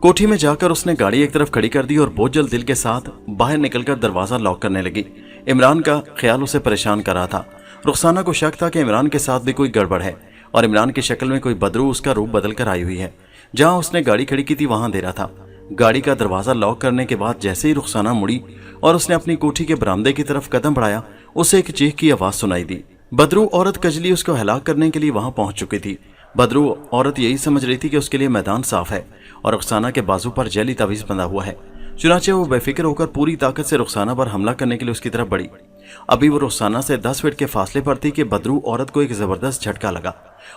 कोठी में जाकर उसने गाड़ी एक तरफ खड़ी कर दी और बोझल दिल के साथ बाहर निकलकर दरवाज़ा लॉक करने लगी। इमरान का ख्याल उसे परेशान कर रहा था। रुखसाना को शक था कि इमरान के साथ भी कोई गड़बड़ है और इमरान की शक्ल में कोई बदरू उसका रूप बदल कर आई हुई है। जहां उसने गाड़ी खड़ी की थी वहां अंधेरा था। गाड़ी का दरवाज़ा लॉक करने के बाद जैसे ही रुखसाना मुड़ी और उसने अपनी कोठी के बरामदे की तरफ कदम बढ़ाया, उसे एक चीख की आवाज़ सुनाई दी। बदरू औरत कजली उसको हलाक करने के लिए वहां पहुंच चुकी थी। बदरू औरत यही समझ रही थी कि उसके लिए मैदान साफ है और रुखसाना के बाजू पर जैली तावीज़ बंधा हुआ है। चुनाचे वो बेफिक्र होकर पूरी ताकत से रुखसाना पर हमला करने के लिए उसकी तरफ बढ़ी। अभी वो रुखसाना से 10 फीट के फासले पर थी कि बदरू औरत को एक जबरदस्त झटका लगा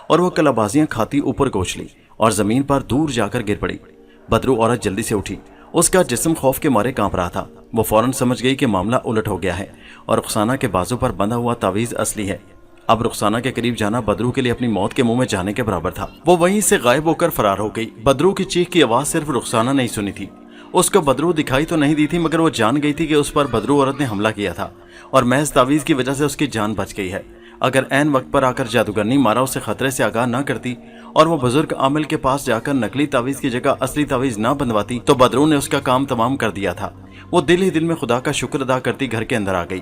और वो कलाबाजियां खाती ऊपर गोच ली और जमीन पर दूर जाकर गिर पड़ी। बदरू औरत जल्दी से उठी। उसका जिस्म खौफ के मारे कांप रहा था। वो फौरन समझ गई कि मामला उलट हो गया है और रुखसाना के बाजू पर बंधा हुआ तावीज़ असली है। अब रुखसाना के करीब जाना बदरू के लिए अपनी मौत के मुंह में जाने के बराबर था। वो वहीं से गायब होकर फरार हो गई। बदरू की चीख की आवाज़ सिर्फ रुखसाना नहीं सुनी थी। उसको बदरू दिखाई तो नहीं दी थी, मगर वो जान गई थी कि उस पर बदरू औरत ने हमला किया था और महज तावीज़ की वजह से उसकी जान बच गई है। अगर ऐन वक्त पर आकर जादूगरनी मारा उसे खतरे से आगाह न करती और वो बुजुर्ग आमिल के पास जाकर नकली तावीज़ की जगह असली तावीज़ न बंधवाती तो बदरू ने उसका काम तमाम कर दिया था। वो दिल ही दिल में खुदा का शुक्र अदा करती घर के अंदर आ गई।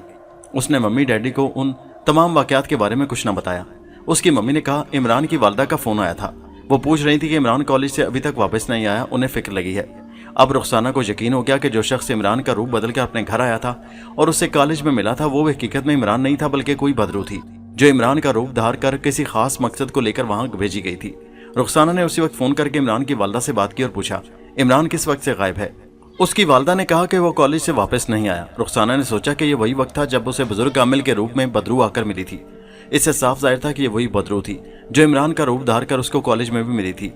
उसने मम्मी डैडी को उन तमाम वाक़यात के बारे में कुछ न बताया। उसकी मम्मी ने कहा, इमरान की वालदा का फ़ोन आया था। वो पूछ रही थी कि इमरान कॉलेज से अभी तक वापस नहीं आया, उन्हें फ़िक्र लगी है। اب رخسانہ کو یقین ہو گیا کہ جو شخص عمران کا روپ بدل کر اپنے گھر آیا تھا اور اسے کالج میں ملا تھا وہ حقیقت میں عمران نہیں تھا بلکہ کوئی بدرو تھی جو عمران کا روپ دھار کر کسی خاص مقصد کو لے کر وہاں بھیجی گئی تھی۔ رخسانہ نے اسی وقت فون کر کے عمران کی والدہ سے بات کی اور پوچھا عمران کس وقت سے غائب ہے۔ اس کی والدہ نے کہا کہ وہ کالج سے واپس نہیں آیا۔ رخسانہ نے سوچا کہ یہ وہی وقت تھا جب اسے بزرگ عامل کے روپ میں بدرو آ کر ملی تھی۔ اس سے صاف ظاہر تھا کہ یہ وہی بدرو تھی جو عمران کا روپ دھار کر اس کو کالج میں بھی ملی تھی۔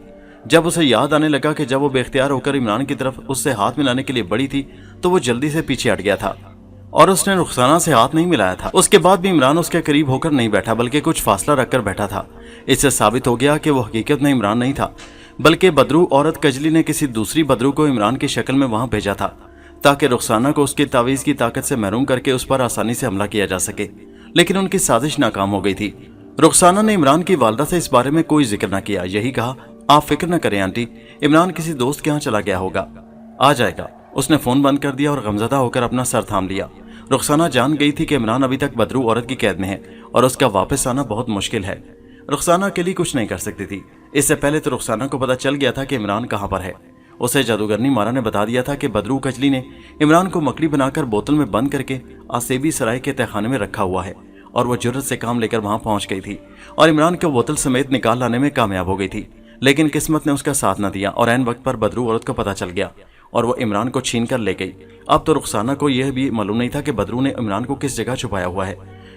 جب اسے یاد آنے لگا کہ جب وہ بے اختیار ہو کر عمران کی طرف اس سے ہاتھ ملانے کے لیے بڑھی تھی تو وہ جلدی سے پیچھے ہٹ گیا تھا اور اس نے رخسانہ سے ہاتھ نہیں ملایا تھا۔ اس کے بعد بھی عمران اس کے قریب ہو کر نہیں بیٹھا بلکہ کچھ فاصلہ رکھ کر بیٹھا تھا۔ اس سے ثابت ہو گیا کہ وہ حقیقت میں عمران نہیں تھا بلکہ بدرو عورت کجلی نے کسی دوسری بدرو کو عمران کی شکل میں وہاں بھیجا تھا تاکہ رخسانہ کو اس کی تعویذ کی طاقت سے محروم کر کے اس پر آسانی سے حملہ کیا جا سکے، لیکن ان کی سازش ناکام ہو گئی تھی۔ رخسانہ نے عمران کی والدہ سے اس بارے میں کوئی ذکر نہ کیا، یہی کہا آپ فکر نہ کریں آنٹی، عمران کسی دوست کے ہاں چلا گیا ہوگا، آ جائے گا۔ اس نے فون بند کر دیا اور غمزدہ ہو کر اپنا سر تھام لیا۔ رخسانہ جان گئی تھی کہ عمران ابھی تک بدرو عورت کی قید میں ہے اور اس کا واپس آنا بہت مشکل ہے۔ رخسانہ اکیلی کچھ نہیں کر سکتی تھی۔ اس سے پہلے تو رخسانہ کو پتہ چل گیا تھا کہ عمران کہاں پر ہے۔ اسے جادوگرنی مارا نے بتا دیا تھا کہ بدرو کجلی نے عمران کو مکڑی بنا کر بوتل میں بند کر کے آسیبی سرائے کے تہخانے میں رکھا ہوا ہے اور وہ جرت سے کام لے کر وہاں پہنچ گئی تھی اور عمران کو بوتل سمیت نکال لانے میں کامیاب ہو گئی تھی، لیکن قسمت نے اس کا ساتھ نہ دیا اور عین وقت پر بدرو عورت کو پتہ چل گیا اور وہ عمران کو چھین کر لے گئی۔ اب تو رخسانہ کو یہ بھی معلوم نہیں تھا کہ بدرو نے عمران کو کس جگہ چھپایا ہوا ہے۔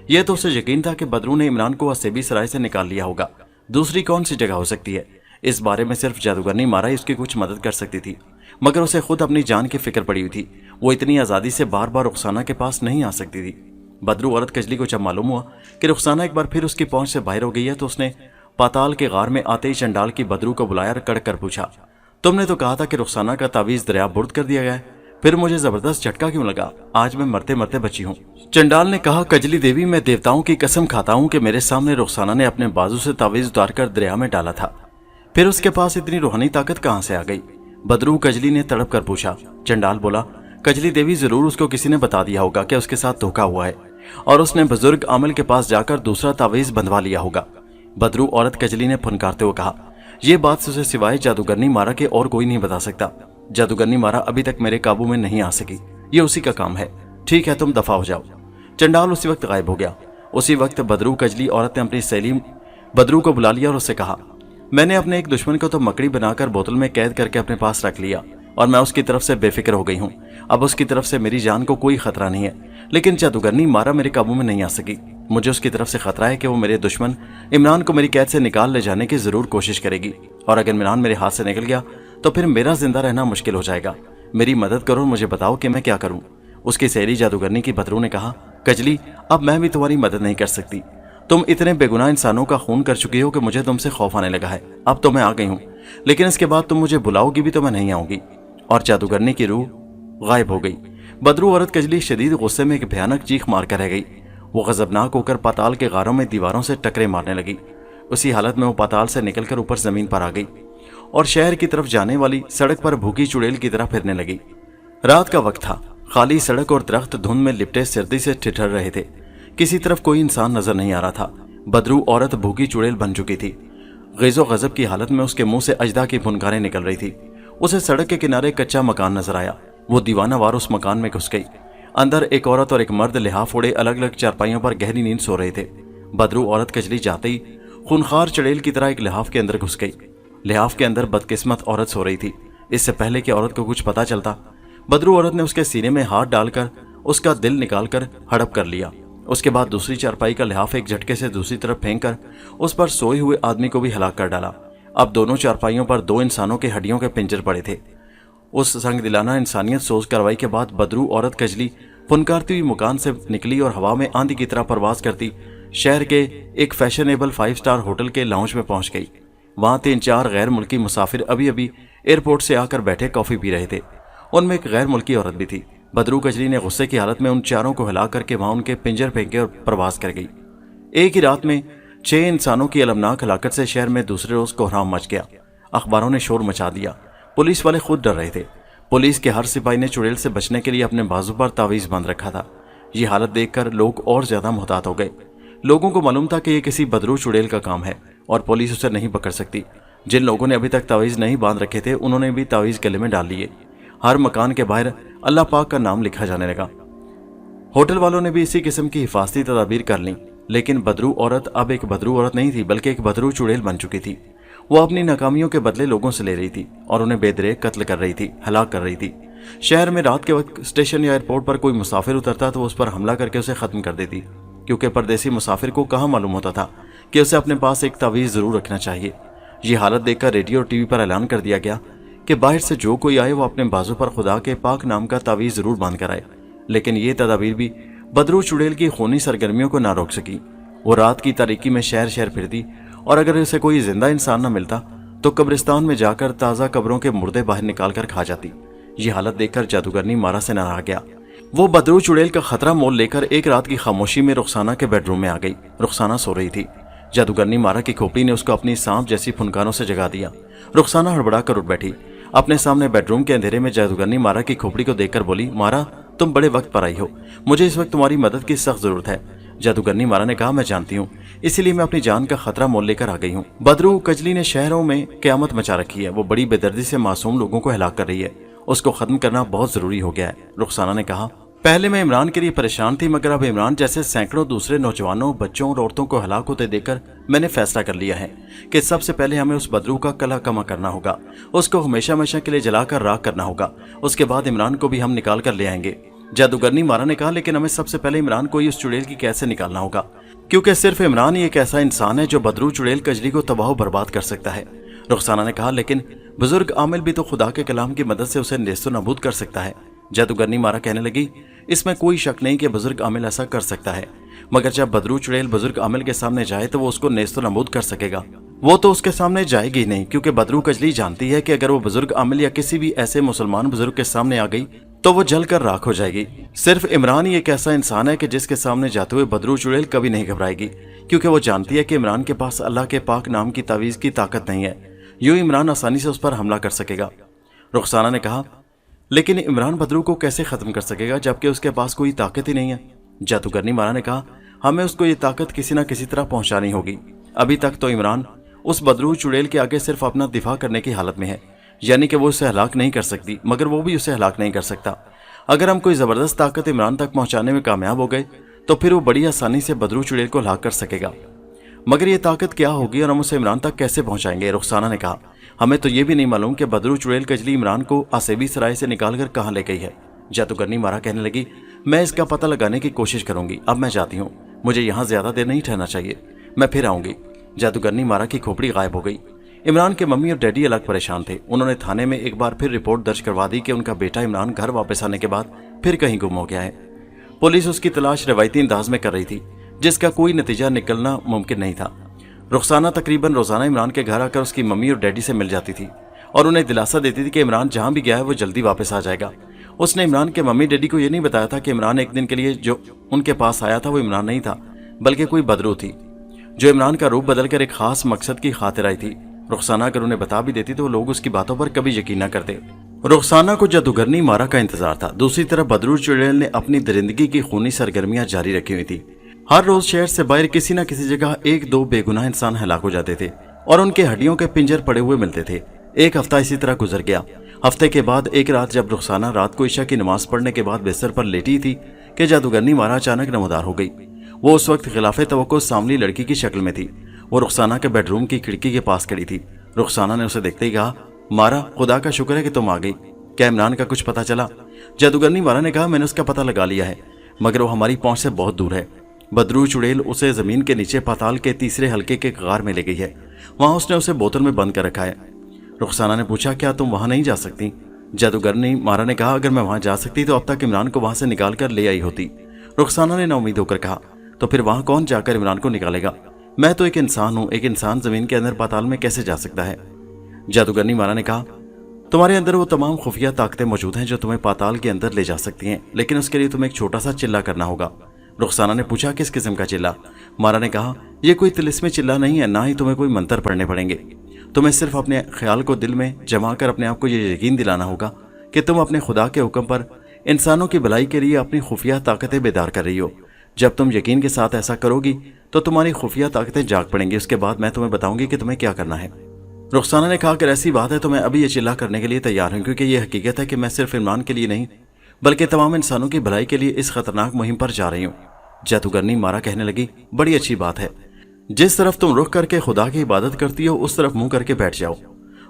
یہ تو اسے یقین تھا کہ بدرو نے عمران کو آسیبی سرائے سے نکال لیا ہوگا، دوسری کون سی جگہ ہو سکتی ہے؟ اس بارے میں صرف جادوگرنی مارا ہی اس کی کچھ مدد کر سکتی تھی، مگر اسے خود اپنی جان کی فکر پڑی ہوئی تھی۔ وہ اتنی آزادی سے بار بار رخسانہ کے پاس نہیں آ سکتی تھی۔ بدرو عورت کجلی کو جب معلوم ہوا کہ رخسانہ ایک بار پھر اس کی پہنچ سے باہر ہو گئی ہے تو اس نے پاتال کے غار میں آتے ہی چنڈال کی بدرو کو بلایا اور کڑک کر پوچھا تم نے تو کہا تھا کہ رخسانہ کا تعویذ دریا برد کر دیا گیا ہے، پھر مجھے زبردست جھٹکا کیوں لگا؟ آج میں مرتے مرتے بچی ہوں۔ چنڈال نے کہا کجلی دیوی میں دیوتاؤں کی قسم کھاتا ہوں کہ میرے سامنے رخسانہ نے اپنے بازو سے تعویذ اتار کر دریا میں ڈالا تھا، پھر اس کے پاس اتنی روحانی طاقت کہاں سے آ گئی؟ بدرو کجلی نے تڑپ کر پوچھا۔ چنڈال بولا کجلی دیوی ضرور اس کو کسی نے بتا دیا ہوگا کہ اس کے ساتھ دھوکا ہوا ہے اور اس نے بزرگ عامل کے پاس جا کر دوسرا تعویذ بندھوا لیا ہوگا۔ بدرو عورت کجلی نے پھنکارتے ہوئے کہا یہ بات سے اسے سوائے جادوگرنی مارا کے اور کوئی نہیں بتا سکتا۔ جادوگرنی مارا ابھی تک میرے قابو میں نہیں آ سکی، یہ اسی کا کام ہے۔ ٹھیک ہے تم دفع ہو جاؤ۔ چنڈال اسی وقت غائب ہو گیا۔ اسی وقت بدرو کجلی عورت نے اپنی سہیلی بدرو کو بلا لیا اور اس سے کہا میں نے اپنے ایک دشمن کو تو مکڑی بنا کر بوتل میں قید کر کے اپنے پاس رکھ لیا اور میں اس کی طرف سے بے فکر ہو گئی ہوں، اب اس کی طرف سے میری جان کو کوئی خطرہ نہیں ہے، لیکن جادوگرنی مارا میرے قابو میں نہیں آ سکی۔ مجھے اس کی طرف سے خطرہ ہے کہ وہ میرے دشمن عمران کو میری قید سے نکال لے جانے کی ضرور کوشش کرے گی، اور اگر عمران میرے ہاتھ سے نکل گیا تو پھر میرا زندہ رہنا مشکل ہو جائے گا۔ میری مدد کرو اور مجھے بتاؤ کہ میں کیا کروں۔ اس کی سہیلی جادوگرنی کی بدرو نے کہا کجلی اب میں بھی تمہاری مدد نہیں کر سکتی، تم اتنے بے گناہ انسانوں کا خون کر چکی ہو کہ مجھے تم سے خوف آنے لگا ہے۔ اب تو میں آ گئی ہوں، لیکن اس کے بعد تم مجھے بلاؤ گی بھی تو میں نہیں آؤں گی۔ اور جادوگرنی کی روح غائب ہو گئی۔ بدرو عورت کجلی شدید غصے میں ایک بھیانک چیخ مار کر رہ گئی۔ وہ غضبناک ہو کر پاتال کے غاروں میں دیواروں سے ٹکرے مارنے لگی۔ اسی حالت میں وہ پاتال سے نکل کر اوپر زمین پر آ گئی اور شہر کی طرف جانے والی سڑک پر بھوکی چڑیل کی طرح پھرنے لگی۔ رات کا وقت تھا، خالی سڑک اور درخت دھند میں لپٹے سردی سے ٹھٹر رہے تھے، کسی طرف کوئی انسان نظر نہیں آ رہا تھا۔ بدرو عورت بھوکی چڑیل بن چکی تھی۔ غیظ و غضب کی حالت میں اس کے منہ سے اجدا کی پھنکاریں نکل رہی تھی۔ اسے سڑک کے کنارے کچا مکان نظر آیا۔ وہ دیوانہ وار اس مکان میں گھس گئی۔ اندر ایک عورت اور ایک مرد لحاف اوڑے الگ الگ چارپائیوں پر گہری نیند سو رہے تھے۔ بدرو عورت کجلی جاتے ہی خونخوار چڑیل کی طرح ایک لحاف کے اندر گھس گئی۔ لحاف کے اندر بدقسمت عورت سو رہی تھی۔ اس سے پہلے کہ عورت کو کچھ پتا چلتا، بدرو عورت نے اس کے سینے میں ہاتھ ڈال کر اس کا دل نکال کر ہڑپ کر لیا۔ اس کے بعد دوسری چارپائی کا لحاف ایک جھٹکے سے دوسری طرف پھینک کر اس پر سوئے ہوئے آدمی کو بھی ہلاک کر ڈالا۔ اب دونوں چارپائیوں پر دو انسانوں کے ہڈیوں کے پنجر پڑے تھے۔ اس سنگ دلانہ انسانیت سوز کارروائی کے بعد بدرو عورت کجلی پھنکارتی ہوئی مکان سے نکلی اور ہوا میں آندھی کی طرح پرواز کرتی شہر کے ایک فیشنیبل 5 اسٹار ہوٹل کے لاؤنج میں پہنچ گئی۔ وہاں 3-4 غیر ملکی مسافر ابھی ابھی ایئرپورٹ سے آ کر بیٹھے کافی پی رہے تھے۔ ان میں ایک غیر ملکی عورت بھی تھی۔ بدرو کجلی نے غصے کی حالت میں ان چاروں کو ہلا کر کے وہاں ان کے پنجر پھینکے اور پرواز کر گئی۔ ایک ہی رات میں 6 انسانوں کی المناک ہلاکت سے شہر میں دوسرے روز کوہرام مچ گیا۔ اخباروں نے شور مچا دیا۔ پولیس والے خود ڈر رہے تھے۔ پولیس کے ہر سپاہی نے چڑیل سے بچنے کے لیے اپنے بازو پر تعویذ باندھ رکھا تھا۔ یہ حالت دیکھ کر لوگ اور زیادہ محتاط ہو گئے۔ لوگوں کو معلوم تھا کہ یہ کسی بدرو چڑیل کا کام ہے اور پولیس اسے نہیں پکڑ سکتی۔ جن لوگوں نے ابھی تک تعویذ نہیں باندھ رکھے تھے انہوں نے بھی تعویذ گلے میں ڈال لیے۔ हर मकान के बाहर अल्लाह पाक का नाम लिखा जाने लगा। होटल वालों ने भी इसी किस्म की हिफाजती तदाबीर कर ली, लेकिन बदरू औरत अब एक बदरू औरत नहीं थी बल्कि एक बदरू चुड़ैल बन चुकी थी। वो अपनी नाकामियों के बदले लोगों से ले रही थी और उन्हें बेदरेक कत्ल कर रही थी, हलाक कर रही थी। शहर में रात के वक्त स्टेशन या एयरपोर्ट पर कोई मुसाफिर उतरता तो उस पर हमला करके उसे खत्म कर देती, क्योंकि परदेसी मुसाफिर को कहाँ मालूम होता था कि उसे अपने पास एक तावीज़ ज़रूर रखना चाहिए। ये हालत देखकर रेडियो और टीवी पर ऐलान कर दिया गया कि बाहर से जो कोई आए वो अपने बाजू पर खुदा के पाक नाम का तावीज़ ज़रूर बांध कर आए। लेकिन ये तदाबीर भी बदरू चुड़ैल की खूनी सरगर्मियों को ना रोक सकी। वो रात की तारीकी में शहर शहर फिरती और अगर उसे कोई जिंदा इंसान न मिलता तो कब्रिस्तान में जाकर ताज़ा कब्रों के मुर्दे बाहर निकाल कर खा जाती। ये हालत देखकर जादूगरनी मारा से न रहा गया। वो बदरू चुड़ैल का खतरा मोल लेकर एक रात की खामोशी में रुखसाना के बेडरूम में आ गई। रुखसाना सो रही थी। जादूगरनी मारा की खोपड़ी ने उसको अपनी सांप जैसी फुनकानों से जगा दिया। रुखसाना हड़बड़ा कर उठ बैठी। अपने सामने बेडरूम के अंधेरे में जादूगरनी मारा की खोपड़ी को देखकर बोली, मारा तुम बड़े वक्त पर आई हो, मुझे इस वक्त तुम्हारी मदद की सख्त जरूरत है। जादूगरनी मारा ने कहा, मैं जानती हूँ, इसीलिए मैं अपनी जान का खतरा मोल लेकर आ गई हूँ। बदरू कजली ने शहरों में क़यामत मचा रखी है। वो बड़ी बेदर्दी से मासूम लोगों को हलाक कर रही है। उसको खत्म करना बहुत जरूरी हो गया है। रुखसाना ने कहा, पहले मैं इमरान के लिए परेशान थी, मगर अब इमरान जैसे सैकड़ों दूसरे नौजवानों, बच्चों और औरतों को हलाक होते देखकर मैंने फैसला कर लिया है कि सबसे पहले हमें उस बदरू का कला कमा करना होगा। उसको हमेशा हमेशा के लिए जलाकर राख करना होगा। उसके बाद इमरान को भी हम निकाल कर ले आएंगे। जादूगरनी मारा ने कहा, लेकिन हमें सबसे पहले इमरान को ही उस चुड़ैल की कैद से निकालना होगा, क्योंकि सिर्फ इमरान ही एक ऐसा इंसान है जो बदरू चुड़ैल कजली को तबाह बर्बाद कर सकता है। रुखसाना ने कहा, लेकिन बुजुर्ग आमिल भी तो खुदा के कलाम की मदद से उसे नेस्तो नबूद कर सकता है। जादूगरनी मारा कहने लगी, इसमें कोई शक नहीं कि बुजुर्ग आमिल ऐसा कर सकता है, मगर जब बदरू चुड़ैल बुजुर्ग आमिल के सामने जाए तो वो उसको नेस्तो नबूद कर सकेगा। वो तो उसके सामने जाएगी नहीं, क्योंकि बदरू कजली जानती है कि अगर वो बुजुर्ग आमिल या किसी भी ऐसे मुसलमान बुजुर्ग के सामने आ गई तो वो जलकर राख हो जाएगी। सिर्फ इमरान ही एक ऐसा इंसान है कि जिसके सामने जाते हुए बदरू चुड़ैल कभी नहीं घबराएगी, क्योंकि वो जानती है कि इमरान के पास अल्लाह के पाक नाम की तावीज़ की ताकत नहीं है। यूं इमरान आसानी से उस पर हमला कर सकेगा। रुखसाना ने कहा, लेकिन इमरान बदरू को कैसे खत्म कर सकेगा जबकि उसके पास कोई ताकत ही नहीं है। जादूगरनी मारा ने कहा, हमें उसको ये ताकत किसी न किसी तरह पहुंचानी होगी। अभी तक तो इमरान उस बदरू चुड़ैल के आगे सिर्फ अपना दिफा करने की हालत में है, यानी कि वो उसे हलाक नहीं कर सकती, मगर वो भी उसे हलाक नहीं कर सकता। अगर हम कोई ज़बरदस्त ताकत इमरान तक पहुंचाने में कामयाब हो गए तो फिर वो बड़ी आसानी से बदरू चुड़ैल को हलाक कर सकेगा। मगर ये ताकत क्या होगी और हम उसे इमरान तक कैसे पहुंचाएंगे? रुखसाना ने कहा, हमें तो ये भी नहीं मालूम कि बदरू चुड़ैल कजली इमरान को आसेबी सराय से निकाल कर कहाँ ले गई है। जादूगरनी मारा कहने लगी, मैं इसका पता लगाने की कोशिश करूंगी। अब मैं जाती हूँ, मुझे यहाँ ज्यादा देर नहीं ठहरना चाहिए, मैं फिर आऊंगी। जादूगरनी मारा की खोपड़ी गायब हो गई। इमरान के मम्मी और डैडी अलग परेशान थे। उन्होंने थाने में एक बार फिर रिपोर्ट दर्ज करवा दी कि उनका बेटा इमरान घर वापस आने के बाद फिर कहीं गुम हो गया है। पुलिस उसकी तलाश रवायती अंदाज में कर रही थी, जिसका कोई नतीजा निकलना मुमकिन नहीं था। रुखसाना तकरीबन रोजाना इमरान के घर आकर उसकी मम्मी और डैडी से मिल जाती थी और उन्हें दिलासा देती थी कि इमरान जहां भी गया है वो जल्दी वापस आ जाएगा। उसने इमरान के मम्मी डैडी को यह नहीं बताया था कि इमरान एक दिन के लिए जो उनके पास आया था वो इमरान नहीं था, बल्कि कोई बदरू थी जो इमरान का रूप बदलकर एक खास मकसद की खातिर आई थी। रुखसाना अगर उन्हें बता भी देती तो लोग उसकी बातों पर कभी यकीन न करते। रुखसाना को जादूगरनी मारा का इंतजार था। दूसरी तरफ बदरू चुड़ैल ने अपनी दरिंदगी की खूनी सरगर्मियां जारी रखी हुई थी। हर रोज शहर से बाहर किसी न किसी जगह एक दो बेगुनाह इंसान हलाक हो जाते थे और उनके हड्डियों के पिंजर पड़े हुए मिलते थे। एक हफ्ता इसी तरह गुजर गया। हफ्ते के बाद एक रात जब रुखसाना रात को ईशा की नमाज पढ़ने के बाद बिस्तर पर लेटी थी कि जादूगरनी मारा अचानक नमदार हो गई। वो उस वक्त खिलाफे तवक्को सांवली लड़की की शक्ल में थी। वो रुखसाना के बेडरूम की खिड़की के पास खड़ी थी। रुखसाना ने उसे देखते ही कहा, मारा, खुदा का शुक्र है कि तुम आ गई। क्या इमरान का कुछ पता चला? जादूगरनी मारा ने कहा, मैंने उसका पता लगा लिया है, मगर वो हमारी पहुंच से बहुत दूर है। बदरू चुड़ैल उसे जमीन के नीचे पाताल के तीसरे हल्के के गार में ले गई है। वहां उसने उसे बोतल में बंद कर रखा है। रुखसाना ने पूछा, क्या तुम वहां नहीं जा सकती? जादूगरनी मारा ने कहा, अगर मैं वहां जा सकती तो अब तक इमरान को वहां से निकाल कर ले आई होती। रुखसाना ने नाउमीद होकर कहा, तो फिर वहां कौन जाकर इमरान को निकालेगा? मैं तो एक इंसान हूं, एक इंसान जमीन के अंदर पाताल में कैसे जा सकता है? जादूगरनी मारा ने कहा, तुम्हारे अंदर वो तमाम खुफिया ताकतें मौजूद हैं जो तुम्हें पाताल के अंदर ले जा सकती हैं, लेकिन उसके लिए तुम्हें एक छोटा सा चिल्ला करना होगा। रुखसाना ने पूछा, किस किस्म का चिल्ला? मारा ने कहा, यह कोई तिलिस्मी चिल्ला नहीं है, ना ही तुम्हें कोई मंत्र पढ़ने पड़ेंगे। तुम्हें सिर्फ अपने ख्याल को दिल में जमा कर अपने आप को यह यकीन दिलाना होगा कि तुम अपने खुदा के हुक्म पर इंसानों की भलाई के लिए अपनी खुफिया ताकतें बेदार कर रही हो। जब तुम यकीन के साथ ऐसा करोगी तो तुम्हारी खुफिया ताकतें जाग पड़ेंगी। उसके बाद मैं तुम्हें बताऊंगी कि तुम्हें क्या करना है। رخسانہ نے کہا کہ ایسی بات ہے تو میں ابھی یہ چلا کرنے کے لیے تیار ہوں، کیونکہ یہ حقیقت ہے کہ میں صرف عمران کے لیے نہیں بلکہ تمام انسانوں کی بھلائی کے لیے اس خطرناک مہم پر جا رہی ہوں۔ جادوگرنی مارا کہنے لگی، بڑی اچھی بات ہے، جس طرف تم رخ کر کے خدا کی عبادت کرتی ہو اس طرف منہ کر کے بیٹھ جاؤ۔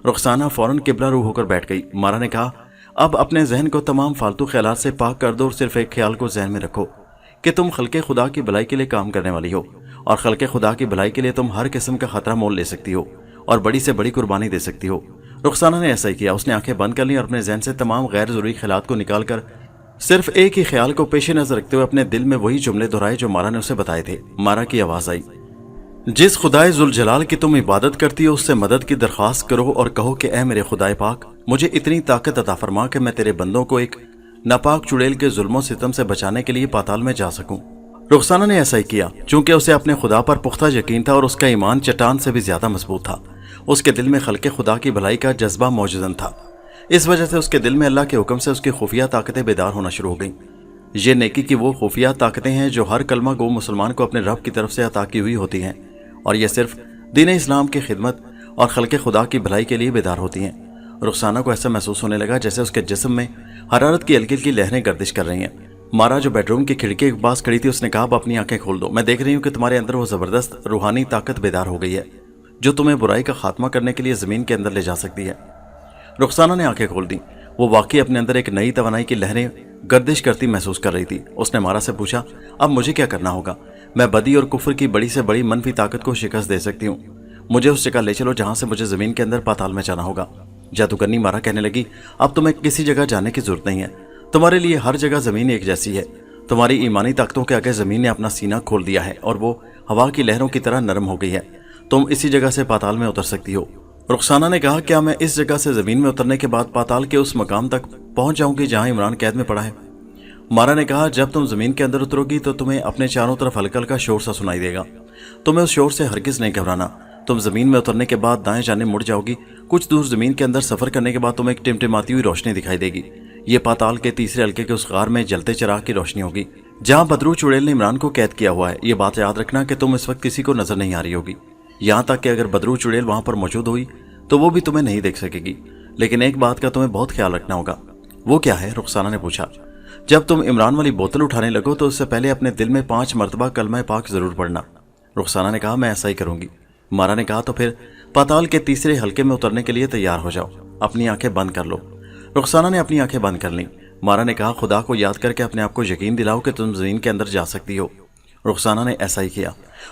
رخسانہ فوراً قبلہ رو ہو کر بیٹھ گئی۔ مارا نے کہا، اب اپنے ذہن کو تمام فالتو خیالات سے پاک کر دو اور صرف ایک خیال کو ذہن میں رکھو کہ تم خلق خدا کی بھلائی کے لیے کام کرنے والی ہو، اور خلق خدا کی بھلائی کے لیے تم ہر قسم کا خطرہ مول لے سکتی ہو اور بڑی سے بڑی قربانی دے سکتی ہو۔ رخسانہ نے ایسا ہی کیا۔ اس نے آنکھیں بند کر لیں اور اپنے ذہن سے تمام غیر ضروری خیالات کو نکال کر صرف ایک ہی خیال کو پیش نظر رکھتے ہوئے اپنے دل میں وہی جملے دہرائے جو مارا نے اسے بتائے تھے۔ مارا کی آواز آئی، جس خدائے ذوالجلال کی تم عبادت کرتی ہو اس سے مدد کی درخواست کرو اور کہو کہ اے میرے خدائے پاک، مجھے اتنی طاقت عطا فرما کہ میں تیرے بندوں کو ایک ناپاک چڑیل کے ظلم و ستم سے بچانے کے لیے پاتال میں جا سکوں۔ رخسانہ نے ایسا ہی کیا، چونکہ اسے اپنے خدا پر پختہ یقین تھا اور اس کا ایمان چٹان سے بھی زیادہ مضبوط تھا۔ اس کے دل میں خلق خدا کی بھلائی کا جذبہ موجود تھا، اس وجہ سے اس کے دل میں اللہ کے حکم سے اس کی خفیہ طاقتیں بیدار ہونا شروع ہو گئیں۔ یہ نیکی کی وہ خفیہ طاقتیں ہیں جو ہر کلمہ گو مسلمان کو اپنے رب کی طرف سے عطا کی ہوئی ہوتی ہیں، اور یہ صرف دین اسلام کی خدمت اور خلق خدا کی بھلائی کے لیے بیدار ہوتی ہیں۔ رخسانہ کو ایسا محسوس ہونے لگا جیسے اس کے جسم میں حرارت کی ہلکی ہلکی لہریں گردش کر رہی ہیں۔ مارا جو بیڈ روم کی کھڑکی کے پاس کھڑی تھی اس نے کہا، اب اپنی آنکھیں کھول دو، میں دیکھ رہی ہوں کہ تمہارے اندر وہ زبردست روحانی طاقت بیدار ہو گئی ہے جو تمہیں برائی کا خاتمہ کرنے کے لیے زمین کے اندر لے جا سکتی ہے۔ رخسانہ نے آنکھیں کھول دیں، وہ واقعی اپنے اندر ایک نئی توانائی کی لہریں گردش کرتی محسوس کر رہی تھی۔ اس نے مارا سے پوچھا، اب مجھے کیا کرنا ہوگا؟ میں بدی اور کفر کی بڑی سے بڑی منفی طاقت کو شکست دے سکتی ہوں، مجھے اس جگہ لے چلو جہاں سے مجھے زمین کے اندر پاتال میں جانا ہوگا۔ جادوگرنی مارا کہنے لگی، اب تمہیں کسی جگہ جانے کی ضرورت نہیں ہے، تمہارے لیے ہر جگہ زمین ایک جیسی ہے۔ تمہاری ایمانی طاقتوں کے آگے زمین نے اپنا سینہ کھول دیا ہے اور وہ ہوا کی لہروں کی طرح نرم ہو گئی ہے، تم اسی جگہ سے پاتال میں اتر سکتی ہو۔ رخسانہ نے کہا، کیا میں اس جگہ سے زمین میں اترنے کے بعد پاتال کے اس مقام تک پہنچ جاؤں گی جہاں عمران قید میں پڑا ہے؟ مارا نے کہا، جب تم زمین کے اندر اترو گی تو تمہیں اپنے چاروں طرف ہلکا ہلکا شور سا سنائی دے گا، تمہیں اس شور سے ہرگز نہیں گھبرانا۔ تم زمین میں اترنے کے بعد دائیں جانب مڑ جاؤ گی، کچھ دور زمین کے اندر سفر کرنے کے بعد تمہیں ایک ٹمٹماتی ہوئی روشنی دکھائی دے گی، یہ پاتال کے تیسرے حلقے کے اس غار میں جلتے چراغ کی روشنی ہوگی جہاں بدرو چڑیل نے عمران کو قید کیا ہوا ہے۔ یہ بات یاد رکھنا کہ تم اس وقت کسی کو نظر نہیں آ رہی ہوگی، یہاں تک کہ اگر بدرو چڑیل وہاں پر موجود ہوئی تو وہ بھی تمہیں نہیں دیکھ سکے گی، لیکن ایک بات کا تمہیں بہت خیال رکھنا ہوگا۔ وہ کیا ہے؟ رخسانہ نے پوچھا۔ جب تم عمران والی بوتل اٹھانے لگو تو اس سے پہلے اپنے دل میں 5 مرتبہ کلمہ پاک ضرور پڑھنا۔ رخسانہ نے کہا، میں ایسا ہی کروں گی۔ مارا نے کہا، تو پھر پاتال کے تیسرے حلقے میں اترنے کے لیے تیار ہو جاؤ، اپنی آنکھیں بند کر لو۔ رخسانہ نے اپنی آنکھیں بند کر لیں۔ مارا نے کہا، خدا کو یاد کر کے اپنے آپ کو یقین دلاؤ کہ تم زمین کے اندر جا سکتی ہو۔ رخسانہ نے ایسا ہی کیا۔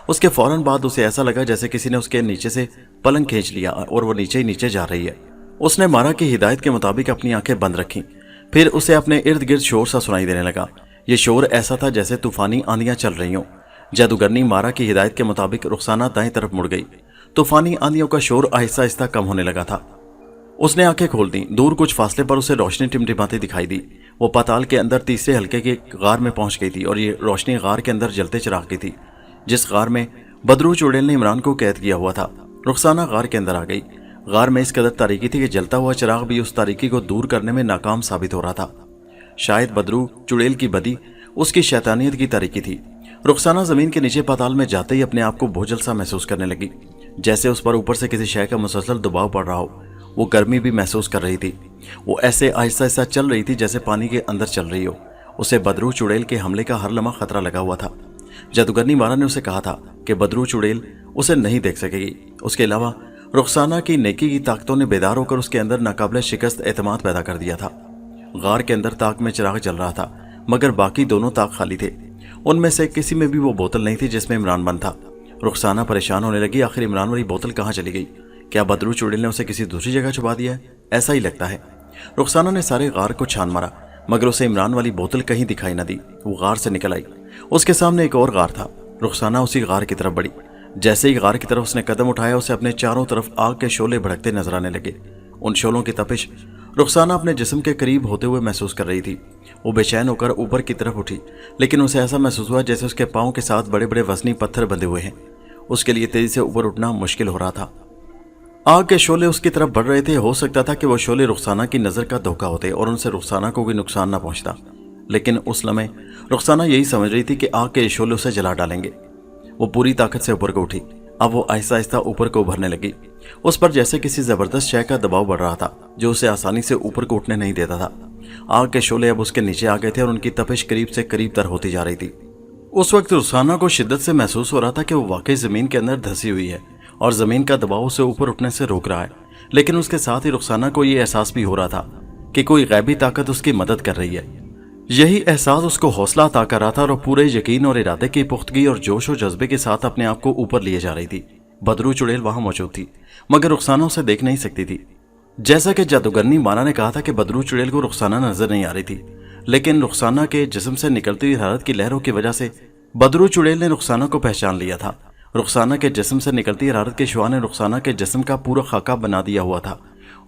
اس کے فوراً بعد اسے ایسا لگا جیسے کسی نے اس کے نیچے سے پلنگ کھینچ لیا اور وہ نیچے ہی نیچے جا رہی ہے۔ اس نے مارا کی ہدایت کے مطابق اپنی آنکھیں بند رکھیں، پھر اسے اپنے ارد گرد شور سا سنائی دینے لگا۔ یہ شور ایسا تھا جیسے طوفانی آندیاں چل رہی ہوں۔ جادوگرنی مارا کی ہدایت کے مطابق رخسانہ دائیں طرف مڑ گئی۔ طوفانی آندیوں کا شور آہستہ آہستہ کم ہونے لگا تھا۔ اس نے آنکھیں کھول دیں، دور کچھ فاصلے پر اسے روشنی ٹمٹماتی دکھائی دی۔ وہ پاتال کے اندر تیسرے حلقے کے غار میں پہنچ گئی تھی اور یہ روشنی غار کے اندر جلتے چراغ کی تھی جس غار میں بدرو چڑیل نے عمران کو قید کیا ہوا تھا۔ رخسانہ غار کے اندر آ گئی۔ غار میں اس قدر تاریکی تھی کہ جلتا ہوا چراغ بھی اس تاریکی کو دور کرنے میں ناکام ثابت ہو رہا تھا۔ شاید بدرو چڑیل کی بدی اس کی شیطانیت کی تاریکی تھی۔ رخسانہ زمین کے نیچے پاتال میں جاتے ہی اپنے آپ کو بوجھل سا محسوس کرنے لگی، جیسے اس پر اوپر سے کسی شے کا مسلسل دباؤ پڑ رہا ہو۔ وہ گرمی بھی محسوس کر رہی تھی۔ وہ ایسے آہستہ آہستہ چل رہی تھی جیسے پانی کے اندر چل رہی ہو۔ اسے بدرو چڑیل کے حملے کا ہر لمحہ خطرہ لگا ہوا تھا۔ جادوگرنی مارا نے اسے کہا تھا کہ بدرو چڑیل اسے نہیں دیکھ سکے گی۔ اس کے علاوہ رخسانہ کی نیکی کی طاقتوں نے بیدار ہو کر اس کے اندر ناقابل شکست اعتماد پیدا کر دیا تھا۔ غار کے اندر طاق میں چراغ جل رہا تھا مگر باقی دونوں طاق خالی تھے۔ ان میں سے کسی میں بھی وہ بوتل نہیں تھی جس میں عمران بند تھا۔ رخسانہ پریشان ہونے لگی، آخر عمران والی بوتل کہاں چلی گئی؟ کیا بدرو چڑیل نے اسے کسی دوسری جگہ چھپا دیا ہے؟ ایسا ہی لگتا ہے۔ رخسانہ نے سارے غار کو چھان مارا مگر اسے عمران والی بوتل کہیں دکھائی نہ دی۔ وہ غار سے نکل آئی۔ اس کے سامنے ایک اور غار تھا۔ رخسانہ اسی غار کی طرف بڑھی۔ جیسے ہی غار کی طرف اس نے قدم اٹھایا اسے اپنے چاروں طرف آگ کے شعلے بھڑکتے نظر آنے لگے۔ ان شعلوں کی تپش رخسانہ اپنے جسم کے قریب ہوتے ہوئے محسوس کر رہی تھی۔ وہ بے چین ہو کر اوپر کی طرف اٹھی لیکن اسے ایسا محسوس ہوا جیسے اس کے پاؤں کے ساتھ بڑے بڑے وزنی پتھر بندھے ہوئے ہیں۔ اس کے لیے تیزی سے اوپر اٹھنا مشکل ہو رہا تھا۔ آگ کے شعلے اس کی طرف بڑھ رہے تھے۔ ہو سکتا تھا کہ وہ شعلے رخسانہ کی نظر کا دھوکہ ہوتے اور ان سے رخسانہ کو کوئی نقصان نہ پہنچتا، لیکن اس لمحے رخسانہ یہی سمجھ رہی تھی کہ آگ کے شعلے اسے جلا ڈالیں گے۔ وہ پوری طاقت سے اوپر کو اٹھی۔ اب وہ آہستہ آہستہ اوپر کو ابھرنے لگی۔ उस पर जैसे किसी जबरदस्त शय का दबाव बढ़ रहा था जो उसे आसानी से ऊपर को उठने नहीं देता था। आग के शोले अब उसके नीचे आ गए थे और उनकी तपिश करीब से करीब तर होती जा रही थी। उस वक्त रुखसाना को शिद्दत से महसूस हो रहा था कि वो वाकई जमीन के अंदर धंसी हुई है और जमीन का दबाव उसे ऊपर उठने से रोक रहा है। लेकिन उसके साथ ही रुखसाना को ये एहसास भी हो रहा था कि कोई गैबी ताकत उसकी मदद कर रही है। यही एहसास उसको हौसला अता कर रहा था और पूरे यकीन और इरादे की पुख्तगी और जोश और जज्बे के साथ अपने आप को ऊपर लिए जा रही थी। बदरू चुड़ैल वहां मौजूद थी मगर रुखसाना उसे देख नहीं सकती थी। जैसा कि जादूगरनी माना ने कहा था कि बदरू चुड़ैल को रुखसाना नजर नहीं आ रही थी, लेकिन रुखसाना के जिस्म से निकलती हुई हरारत की लहरों की वजह से बदरू चुड़ैल ने रुखसाना को पहचान लिया था। रुखसाना के जिस्म से निकलती हरारत के शुआ ने रुखसाना के जिस्म का पूरा खाका बना दिया हुआ था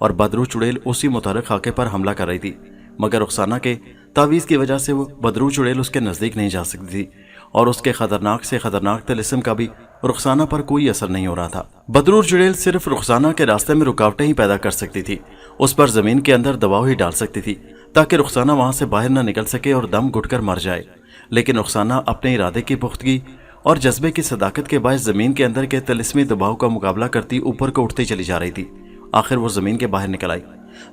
और बदरू चुड़ैल उसी मुतहरक खाके पर हमला कर रही थी। मगर रुखसाना के तावीज़ की वजह से वो बदरू चुड़ैल उसके नज़दीक नहीं जा सकती थी और उसके खतरनाक से खतरनाक तिलिस्म का भी रुखसाना पर कोई असर नहीं हो रहा था। बदरू चुड़ैल सिर्फ रुखसाना के रास्ते में रुकावटें ही पैदा कर सकती थी, उस पर जमीन के अंदर दबाव ही डाल सकती थी ताकि रुखसाना वहां से बाहर न निकल सके और दम घुटकर मर जाए। लेकिन रुखसाना अपने इरादे की पुख्तगी और जज्बे की सदाकत के बायस जमीन के अंदर के तिलिस्मी दबाव का मुकाबला करती ऊपर को उठती चली जा रही थी। आखिर वो जमीन के बाहर निकल आई।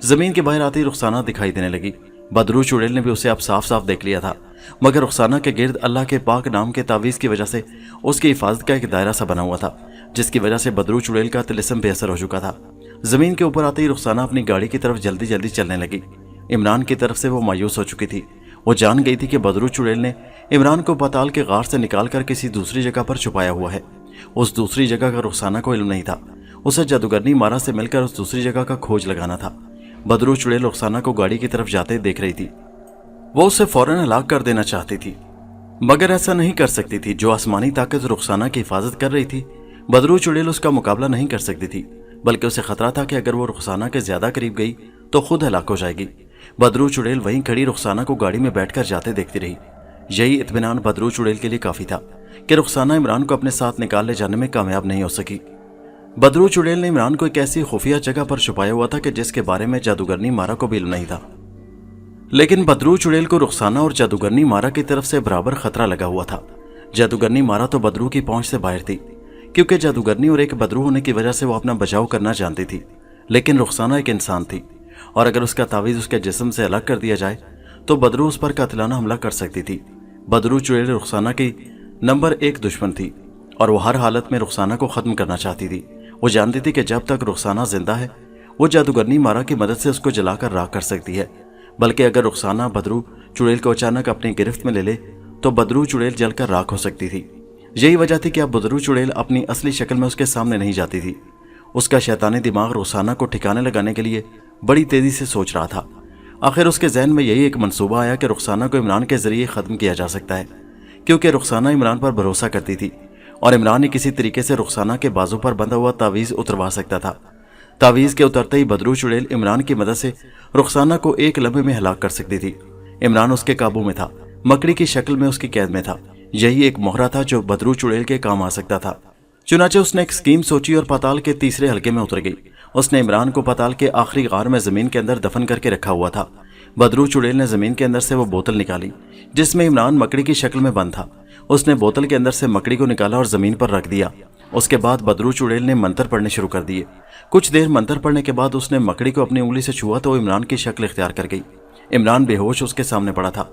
जमीन के बाहर आती रुखसाना दिखाई देने लगी। बदरू चुड़ैल ने भी उसे अब साफ साफ देख लिया था, मगर रुखसाना के गिर्द अल्लाह के पाक नाम के तावीज़ की वजह से उसकी हिफाजत का एक दायरा सा बना हुआ था, जिसकी वजह से बदरू चुड़ैल का तिलिस्म बेअसर हो चुका था। जमीन के ऊपर आते ही रुखसाना अपनी गाड़ी की तरफ जल्दी जल्दी चलने लगी। इमरान की तरफ से वो मायूस हो चुकी थी। वो जान गई थी कि बदरू चुड़ैल ने इमरान को पाताल के गार से निकाल कर किसी दूसरी जगह पर छुपाया हुआ है। उस दूसरी जगह का रुखसाना को इल्म नहीं था। उसे जादूगरनी मारा से मिलकर उस दूसरी जगह का खोज लगाना था। बदरू चुड़ैल रुखसाना को गाड़ी की तरफ जाते देख रही थी। वो उसे फौरन हलाक कर देना चाहती थी, मगर ऐसा नहीं कर सकती थी। जो आसमानी ताकत रुखसाना की हिफाजत कर रही थी, बदरू चुड़ैल उसका मुकाबला नहीं कर सकती थी, बल्कि उसे खतरा था कि अगर वो रुखसाना के ज्यादा करीब गई तो खुद हलाक हो जाएगी। बदरू चुड़ैल वहीं खड़ी रुखसाना को गाड़ी में बैठकर जाते देखती रही। यही इत्मीनान बदरू चुड़ैल के लिए काफी था कि रुखसाना इमरान को अपने साथ निकाल ले जाने में कामयाब नहीं हो सकी। बदरू चुड़ैल ने इमरान को एक ऐसी खुफिया जगह पर छुपाया हुआ था कि जिसके बारे में जादूगरनी मारा को भी इल्म नहीं था। लेकिन बदरू चुड़ैल को रुखसाना और जादूगरनी मारा की तरफ से बराबर खतरा लगा हुआ था। जादूगरनी मारा तो बदरू की पहुंच से बाहर थी, क्योंकि जादूगरनी और एक बदरू होने की वजह से वो अपना बचाव करना जानती थी। लेकिन रुखसाना एक इंसान थी और अगर उसका तावीज़ उसके जिस्म से अलग कर दिया जाए तो बदरू उस पर कातिलाना हमला कर सकती थी। बदरू चुड़ैल रुखसाना की नंबर 1 दुश्मन थी और वो हर हालत में रुखसाना को ख़त्म करना चाहती थी। वो जानती थी कि जब तक रुखसाना जिंदा है वो जादूगरनी मारा की मदद से उसको जलाकर राख कर सकती है, बल्कि अगर रुखसाना बदरू चुड़ैल को अचानक अपनी गिरफ्त में ले ले तो बदरू चुड़ैल जलकर राख हो सकती थी। यही वजह थी कि अब बदरू चुड़ैल अपनी असली शक्ल में उसके सामने नहीं जाती थी। उसका शैतानी दिमाग रुखसाना को ठिकाने लगाने के लिए बड़ी तेजी से सोच रहा था। आखिर उसके जहन में यही एक मंसूबा आया कि रुखसाना को इमरान के जरिए ख़त्म किया जा सकता है, क्योंकि रुखसाना इमरान पर भरोसा करती थी और इमरान ही किसी तरीके से रुखसाना के बाजू पर बंधा हुआ तावीज़ उतरवा सकता था। तावीज़ के उतरते ही बदरू चुड़ैल इमरान की मदद से रुखसाना को एक लम्हे में हलाक कर सकती थी। इमरान उसके काबू में था, मकड़ी की शक्ल में उसकी कैद में था। यही एक मोहरा था जो बदरू चुड़ैल के काम आ सकता था। चुनाचे उसने एक स्कीम सोची और पाताल के तीसरे हल्के में उतर गई। उसने इमरान को पाताल के आखिरी गार में जमीन के अंदर दफन करके रखा हुआ था। बदरू चुड़ैल ने जमीन के अंदर से वो बोतल निकाली जिसमें इमरान मकड़ी की शक्ल में बंद था। उसने बोतल के अंदर से मकड़ी को निकाला और जमीन पर रख दिया। उसके बाद बदरू चुड़ैल ने मंत्र पढ़ने शुरू कर दिए। कुछ देर मंत्र पढ़ने के बाद उसने मकड़ी को अपनी उंगली से छुआ तो इमरान की शक्ल इख्तियार कर गई। इमरान बेहोश उसके सामने पड़ा था।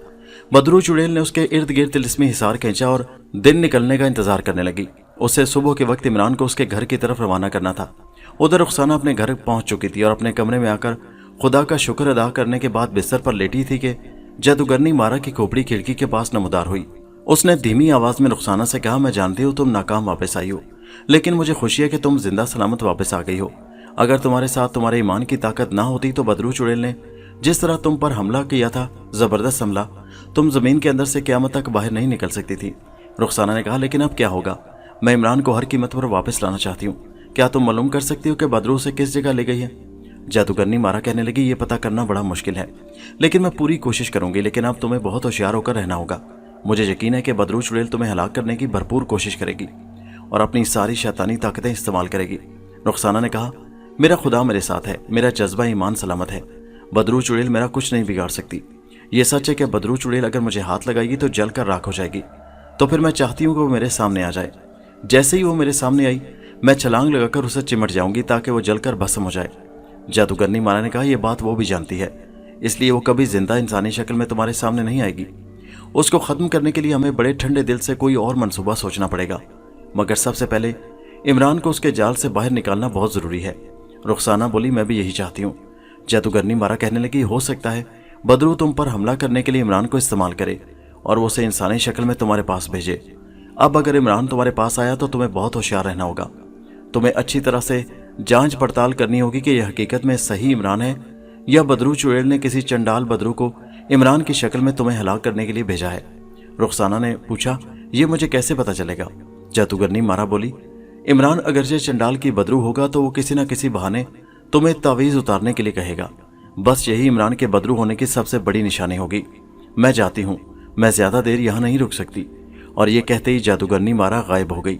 बदरू चुड़ैल ने उसके इर्द गिर्द तिलिस्मी हिसार खींचा और दिन निकलने का इंतजार करने लगी। उसे सुबह के वक्त इमरान को उसके घर की तरफ रवाना करना था। उधर रुखसाना अपने घर पहुंच चुकी थी और अपने कमरे में आकर खुदा का शुक्र अदा करने के बाद बिस्तर पर लेटी थी कि जादूगरनी मारा की खोपड़ी खिड़की के पास नमदार हुई। उसने धीमी आवाज में रुखसाना से कहा, मैं जानती हूँ तुम नाकाम वापस आई हो, लेकिन मुझे खुशी है कि तुम जिंदा सलामत वापस आ गई हो। अगर तुम्हारे साथ तुम्हारे ईमान की ताकत ना होती तो बदरू चुड़ैल ने जिस तरह तुम पर हमला किया था, जबरदस्त हमला, तुम जमीन के अंदर से क़यामत तक बाहर नहीं निकल सकती थी। रुखसाना ने कहा, लेकिन अब क्या होगा? मैं इमरान को हर कीमत पर वापस लाना चाहती हूँ। क्या तुम मालूम कर सकती हो कि बदरू से किस जगह ले गई है? जादूगरनी मारा कहने लगी, ये पता करना बड़ा मुश्किल है, लेकिन मैं पूरी कोशिश करूंगी। लेकिन अब तुम्हें बहुत होशियार होकर रहना होगा। मुझे यकीन है कि बदरू चुड़ैल तुम्हें हलाक करने की भरपूर कोशिश करेगी और अपनी सारी शैतानी ताकतें इस्तेमाल करेगी। रुखसाना ने कहा, मेरा खुदा मेरे साथ है, मेरा जज्बा ईमान सलामत है। बदरू चुड़ैल मेरा कुछ नहीं बिगाड़ सकती। ये सच है कि बदरू चुड़ैल अगर मुझे हाथ लगाएगी तो जल कर राख हो जाएगी। तो फिर मैं चाहती हूँ कि वो मेरे सामने आ जाए। जैसे ही वो मेरे सामने आई मैं छलांग लगाकर उसे चिमट जाऊंगी ताकि वो जलकर भस्म हो जाए। जादूगरनी मारा ने कहा, यह बात वो भी जानती है, इसलिए वो कभी जिंदा इंसानी शक्ल में तुम्हारे सामने नहीं आएगी। उसको खत्म करने के लिए हमें बड़े ठंडे दिल से कोई और मंसूबा सोचना पड़ेगा, मगर सबसे पहले इमरान को उसके जाल से बाहर निकालना बहुत जरूरी है। रुखसाना बोली, मैं भी यही चाहती हूँ। जादूगरनी मारा कहने लगी, हो सकता है बदरू तुम पर हमला करने के लिए इमरान को इस्तेमाल करे और वो उसे इंसानी शक्ल में तुम्हारे पास भेजे। अब अगर इमरान तुम्हारे पास आया तो तुम्हें बहुत होशियार रहना होगा। तुम्हें अच्छी तरह से जांच पड़ताल करनी होगी कि यह हकीकत में सही इमरान है या बदरू चुड़ैल ने किसी चंडाल बदरू को इमरान की शक्ल में तुम्हें हलाक करने के लिए भेजा है। रुखसाना ने पूछा, ये मुझे कैसे पता चलेगा? जादूगरनी मारा बोली, इमरान अगरचे चंडाल की बदरू होगा तो वो किसी न किसी बहाने तुम्हें तावीज़ उतारने के लिए कहेगा। बस यही इमरान के बदरू होने की सबसे बड़ी निशानी होगी। मैं जाती हूँ, मैं ज्यादा देर यहाँ नहीं रुक सकती। और ये कहते ही जादूगरनी मारा गायब हो गई।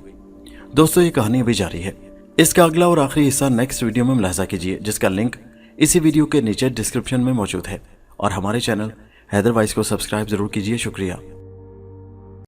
दोस्तों, ये कहानी अभी जारी है। इसका अगला और आखिरी हिस्सा नेक्स्ट वीडियो में मुलाहिजा कीजिए, जिसका लिंक इसी वीडियो के नीचे डिस्क्रिप्शन में मौजूद है। और हमारे चैनल हैदर वॉइस को सब्सक्राइब जरूर कीजिए। शुक्रिया।